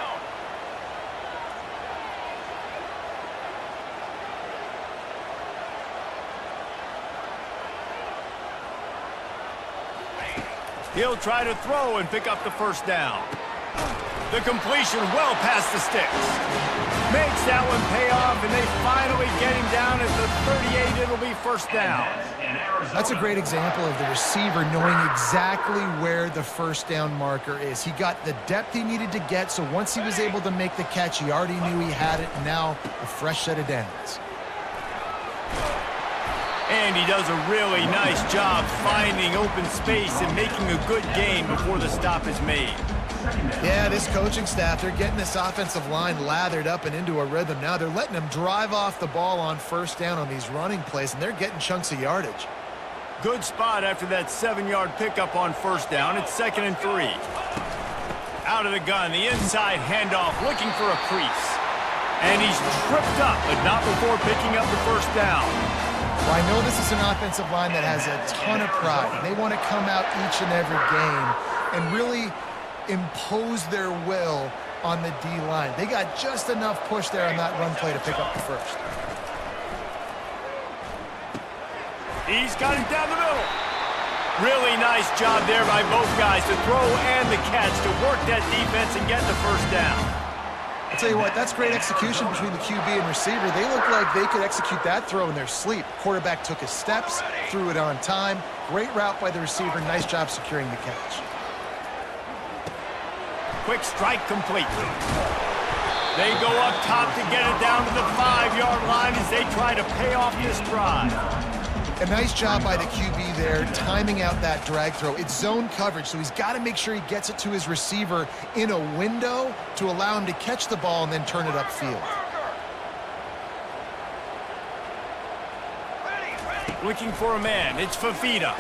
S1: He'll try to throw and pick up the 1st down. The completion well past the sticks. Makes that one pay off, and they finally get him down at the 38. It'll be 1st down.
S3: That's a great example of the receiver knowing exactly where the 1st down marker is. He got the depth he needed to get, so once he was able to make the catch, he already knew he had it, and now a fresh set of downs.
S1: And he does a really nice job finding open space and making a good gain before the stop is made.
S3: Yeah, this coaching staff, they're getting this offensive line lathered up and into a rhythm now. They're letting them drive off the ball on 1st down on these running plays, and they're getting chunks of yardage.
S1: Good spot after that 7-yard pickup on 1st down. It's 2nd and 3. Out of the gun, the inside handoff, looking for a crease. And he's tripped up, but not before picking up the first down.
S3: Well, I know this is an offensive line that has a ton of pride. They want to come out each and every game and really impose their will on the D-line. They got just enough push there on that run play to pick up the first.
S1: He's got it down the middle. Really nice job there by both guys to throw and the catch to work that defense and get the first down.
S3: I'll tell you what, that's great execution between the QB and receiver. They look like they could execute that throw in their sleep. Quarterback took his steps, threw it on time. Great route by the receiver. Nice job securing the catch. Quick strike complete.
S1: They go up top to get it down to the 5-yard line as they try to pay off this drive.
S3: A nice job by the QB there, timing out that drag throw. It's zone coverage, so he's got to make sure he gets it to his receiver in a window to allow him to catch the ball and then turn it upfield.
S1: Looking for a man. It's Fafita.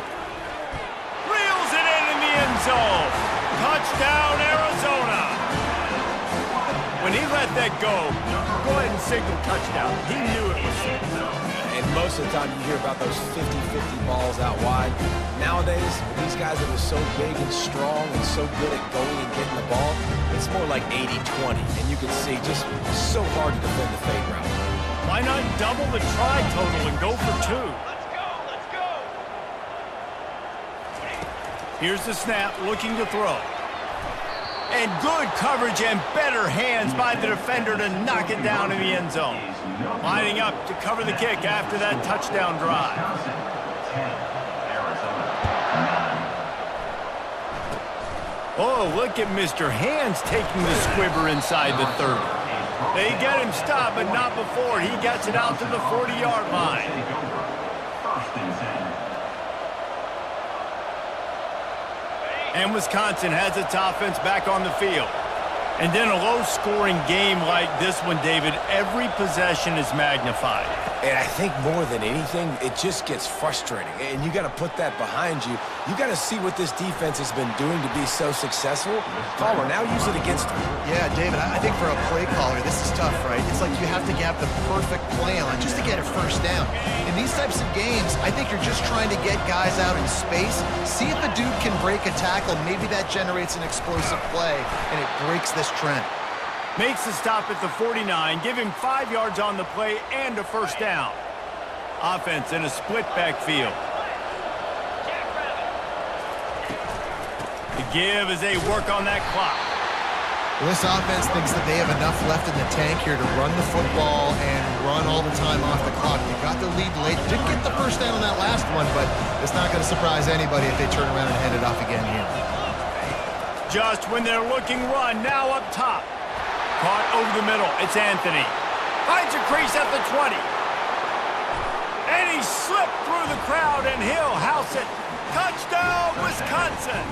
S1: Reels it in the end zone. Touchdown, Arizona. When he let that go ahead and signal touchdown. He knew it was safe.
S2: And most of the time you hear about those 50-50 balls out wide. Nowadays, with these guys that are so big and strong and so good at going and getting the ball, it's more like 80-20. And you can see just so hard to defend the fade route.
S1: Why not double the try total and go for 2?
S6: Let's go.
S1: Here's the snap, looking to throw. And good coverage and better hands by the defender to knock it down in the end zone. Lining up to cover the kick after that touchdown drive. Oh, look at Mr. Hands taking the squibber inside the 30. They get him stopped, but not before he gets it out to the 40-yard line. And Wisconsin has its offense back on the field. And in a low-scoring game like this one, David, every possession is magnified.
S2: And I think more than anything, it just gets frustrating. And you got to put that behind you. You got to see what this defense has been doing to be so successful. Caller, now use it against them.
S3: Yeah, David, I think for a play caller, this is tough, right? It's like you have to have the perfect play on just to get a first down. In these types of games, I think you're just trying to get guys out in space, see if a dude can break a tackle. Maybe that generates an explosive play, and it breaks this trend.
S1: Makes the stop at the 49, give him 5 yards on the play and a first down. Offense in a split backfield. The give as they work on that clock.
S3: Well, this offense thinks that they have enough left in the tank here to run the football and run all the time off the clock. They got the lead late. Didn't get the first down on that last one, but it's not going to surprise anybody if they turn around and hand it off again here.
S1: Just when they're looking run, now up top. Caught over the middle, it's Anthony. Finds a crease at the 20. And he slipped through the crowd and he'll house it. Touchdown, Wisconsin.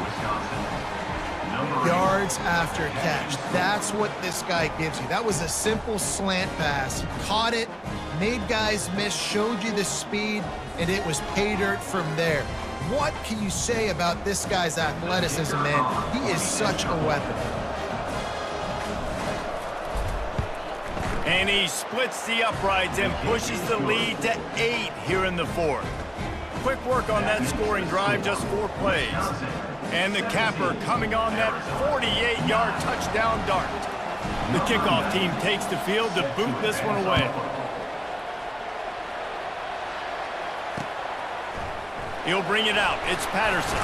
S3: Yards after catch. That's what this guy gives you. That was a simple slant pass. He caught it, made guys miss, showed you the speed, and it was pay dirt from there. What can you say about this guy's athleticism, man? He is such a weapon.
S1: And he splits the uprights and pushes the lead to 8 here in the 4th. Quick work on that scoring drive, just 4 plays. And the capper coming on that 48-yard touchdown dart. The kickoff team takes the field to boot this one away. He'll bring it out. It's Patterson.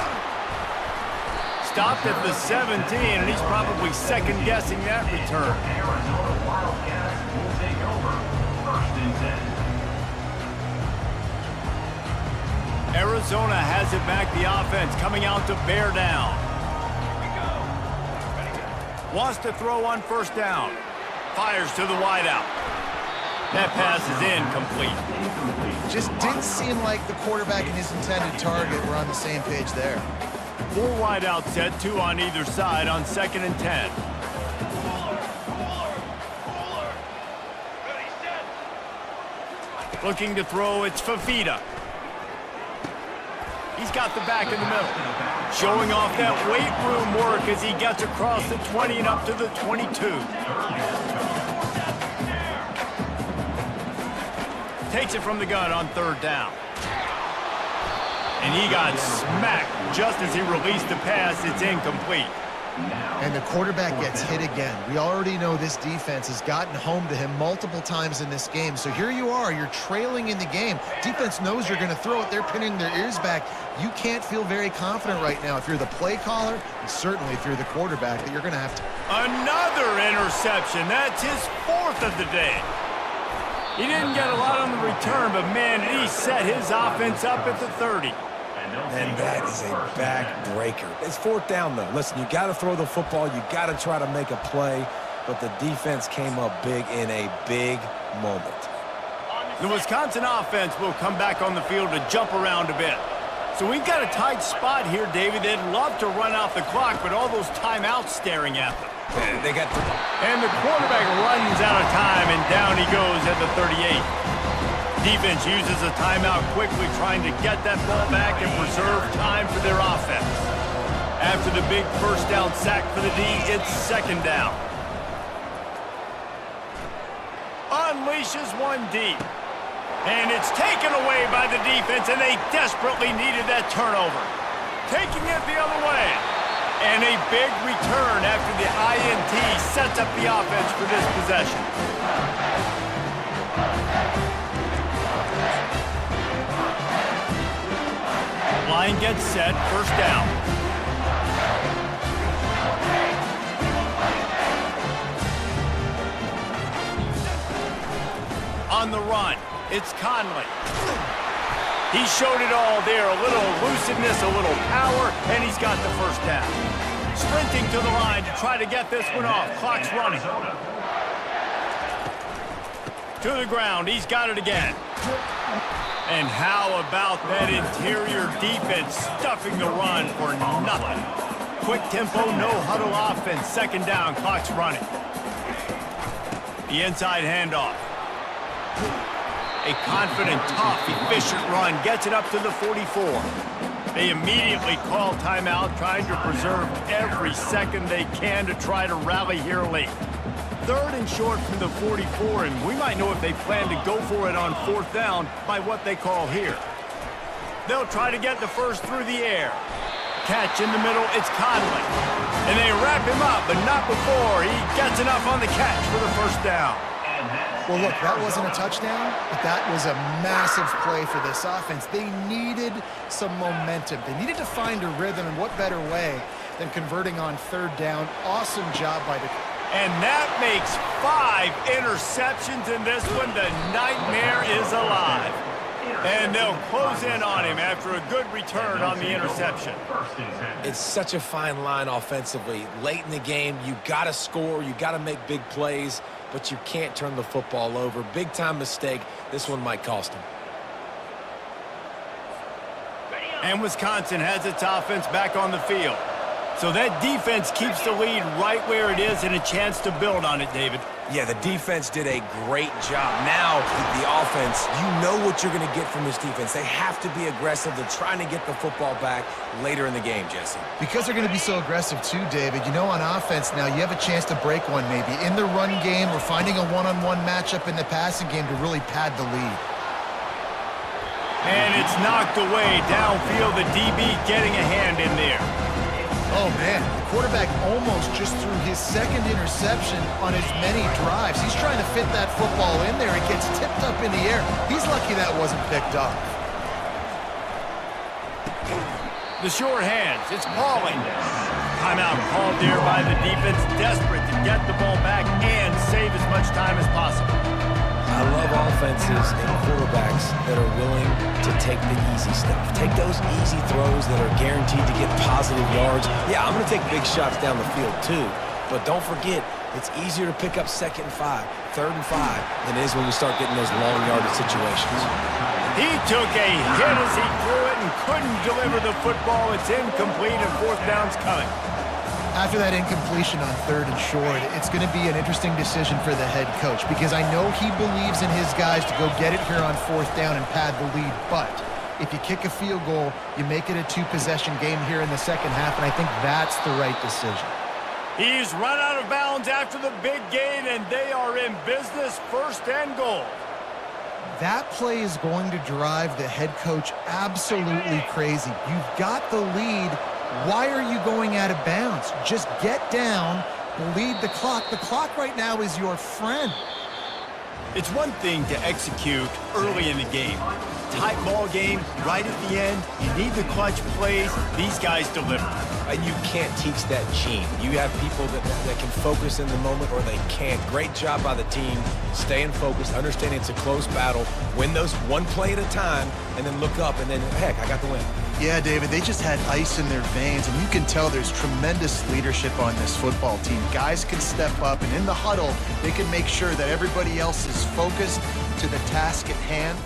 S1: Stopped at the 17, and he's probably second-guessing that return. Arizona has it back, the offense coming out to bear down. Wants to throw on first down. Fires to the wideout. That pass is incomplete.
S3: Just didn't seem like the quarterback and his intended target were on the same page there.
S1: 4 wideouts set, 2 on either side on 2nd and 10. Looking to throw, it's Fafita. He's got the back in the middle. Showing off that weight room work as he gets across the 20 and up to the 22. Takes it from the gun on 3rd down. And he got smacked just as he released the pass. It's incomplete.
S3: And the quarterback gets hit again. We already know this defense has gotten home to him multiple times in this game. So here you are, you're trailing in the game. Defense knows you're going to throw it. They're pinning their ears back. You can't feel very confident right now if you're the play caller, and certainly if you're the quarterback, that you're going to have to.
S1: Another interception. That's his 4th of the day. He didn't get a lot on the return, but man, he set his offense up at the 30.
S2: And that is a backbreaker. It's 4th down, though. Listen, you got to throw the football. You got to try to make a play. But the defense came up big in a big moment.
S1: The Wisconsin offense will come back on the field to jump around a bit. So we've got a tight spot here, David. They'd love to run out the clock, but all those timeouts staring at them.
S2: And
S1: the quarterback runs out of time, and down he goes at the 38. Defense uses a timeout quickly, trying to get that ball back and preserve time for their offense. After the big 1st down sack for the D, it's 2nd down. Unleashes one deep. And it's taken away by the defense, and they desperately needed that turnover. Taking it the other way. And a big return after the INT sets up the offense for this possession. Line gets set, 1st down. On the run, it's Conley. He showed it all there, a little elusiveness, a little power, and he's got the 1st down. Sprinting to the line to try to get this one off. Clock's running. To the ground, he's got it again. And how about that interior defense stuffing the run for nothing? Quick tempo, no huddle offense. 2nd down, clock's running. The inside handoff. A confident, tough, efficient run gets it up to the 44. They immediately call timeout, trying to preserve every second they can to try to rally here late. 3rd and short from the 44, and we might know if they plan to go for it on 4th down by what they call here. They'll try to get the 1st through the air. Catch in the middle, it's Conley. And they wrap him up, but not before he gets enough on the catch for the 1st down.
S3: Well, look, that wasn't a touchdown, but that was a massive play for this offense. They needed some momentum. They needed to find a rhythm, and what better way than converting on 3rd down. Awesome job by the...
S1: And that makes 5 interceptions in this one. The nightmare is alive. And they'll close in on him after a good return on the interception.
S2: It's such a fine line offensively. Late in the game, you got to score, you got to make big plays, but you can't turn the football over. Big-time mistake. This one might cost them.
S1: And Wisconsin has its offense back on the field. So that defense keeps the lead right where it is and a chance to build on it, David.
S2: Yeah, the defense did a great job. Now, the offense, you know what you're going to get from this defense. They have to be aggressive. They're trying to get the football back later in the game, Jesse.
S3: Because they're going to be so aggressive too, David. You know, on offense now, you have a chance to break one maybe in the run game or finding a one-on-one matchup in the passing game to really pad the lead.
S1: And it's knocked away downfield. The DB getting a hand in there.
S3: Oh, man, the quarterback almost just threw his 2nd interception on as many drives. He's trying to fit that football in there. It gets tipped up in the air. He's lucky that wasn't picked up.
S1: The short hands, it's Pauling. Timeout called there by the defense, desperate to get the ball back and save as much time as possible.
S2: I love offenses and quarterbacks that are willing to take the easy stuff. Take those easy throws that are guaranteed to get positive yards. Yeah, I'm going to take big shots down the field too. But don't forget, it's easier to pick up 2nd and 5, 3rd and 5 than it is when you start getting those long yardage situations.
S1: He took a hit as he threw it and couldn't deliver the football. It's incomplete and 4th down's coming.
S3: After that incompletion on 3rd and short, it's going to be an interesting decision for the head coach because I know he believes in his guys to go get it here on 4th down and pad the lead, but If you kick a field goal, you make it a two-possession game here in the second half, and I think that's the right decision.
S1: He's run out of bounds after the big gain, and they are in business, first and goal.
S3: That play is going to drive the head coach absolutely crazy. You've got the lead. Why are you going out of bounds? Just get down, bleed the clock. The clock right now is your friend.
S1: It's one thing to execute early in the game. Tight ball game, right at the end. You need the clutch plays. These guys deliver.
S2: And you can't teach that gene. You have people that can focus in the moment or they can't. Great job by the team, staying focused, understanding it's a close battle, win those one play at a time, and then look up, and then, heck, I got the win.
S3: Yeah, David, they just had ice in their veins, and you can tell there's tremendous leadership on this football team. Guys can step up, and in the huddle, they can make sure that everybody else is focused to the task at hand.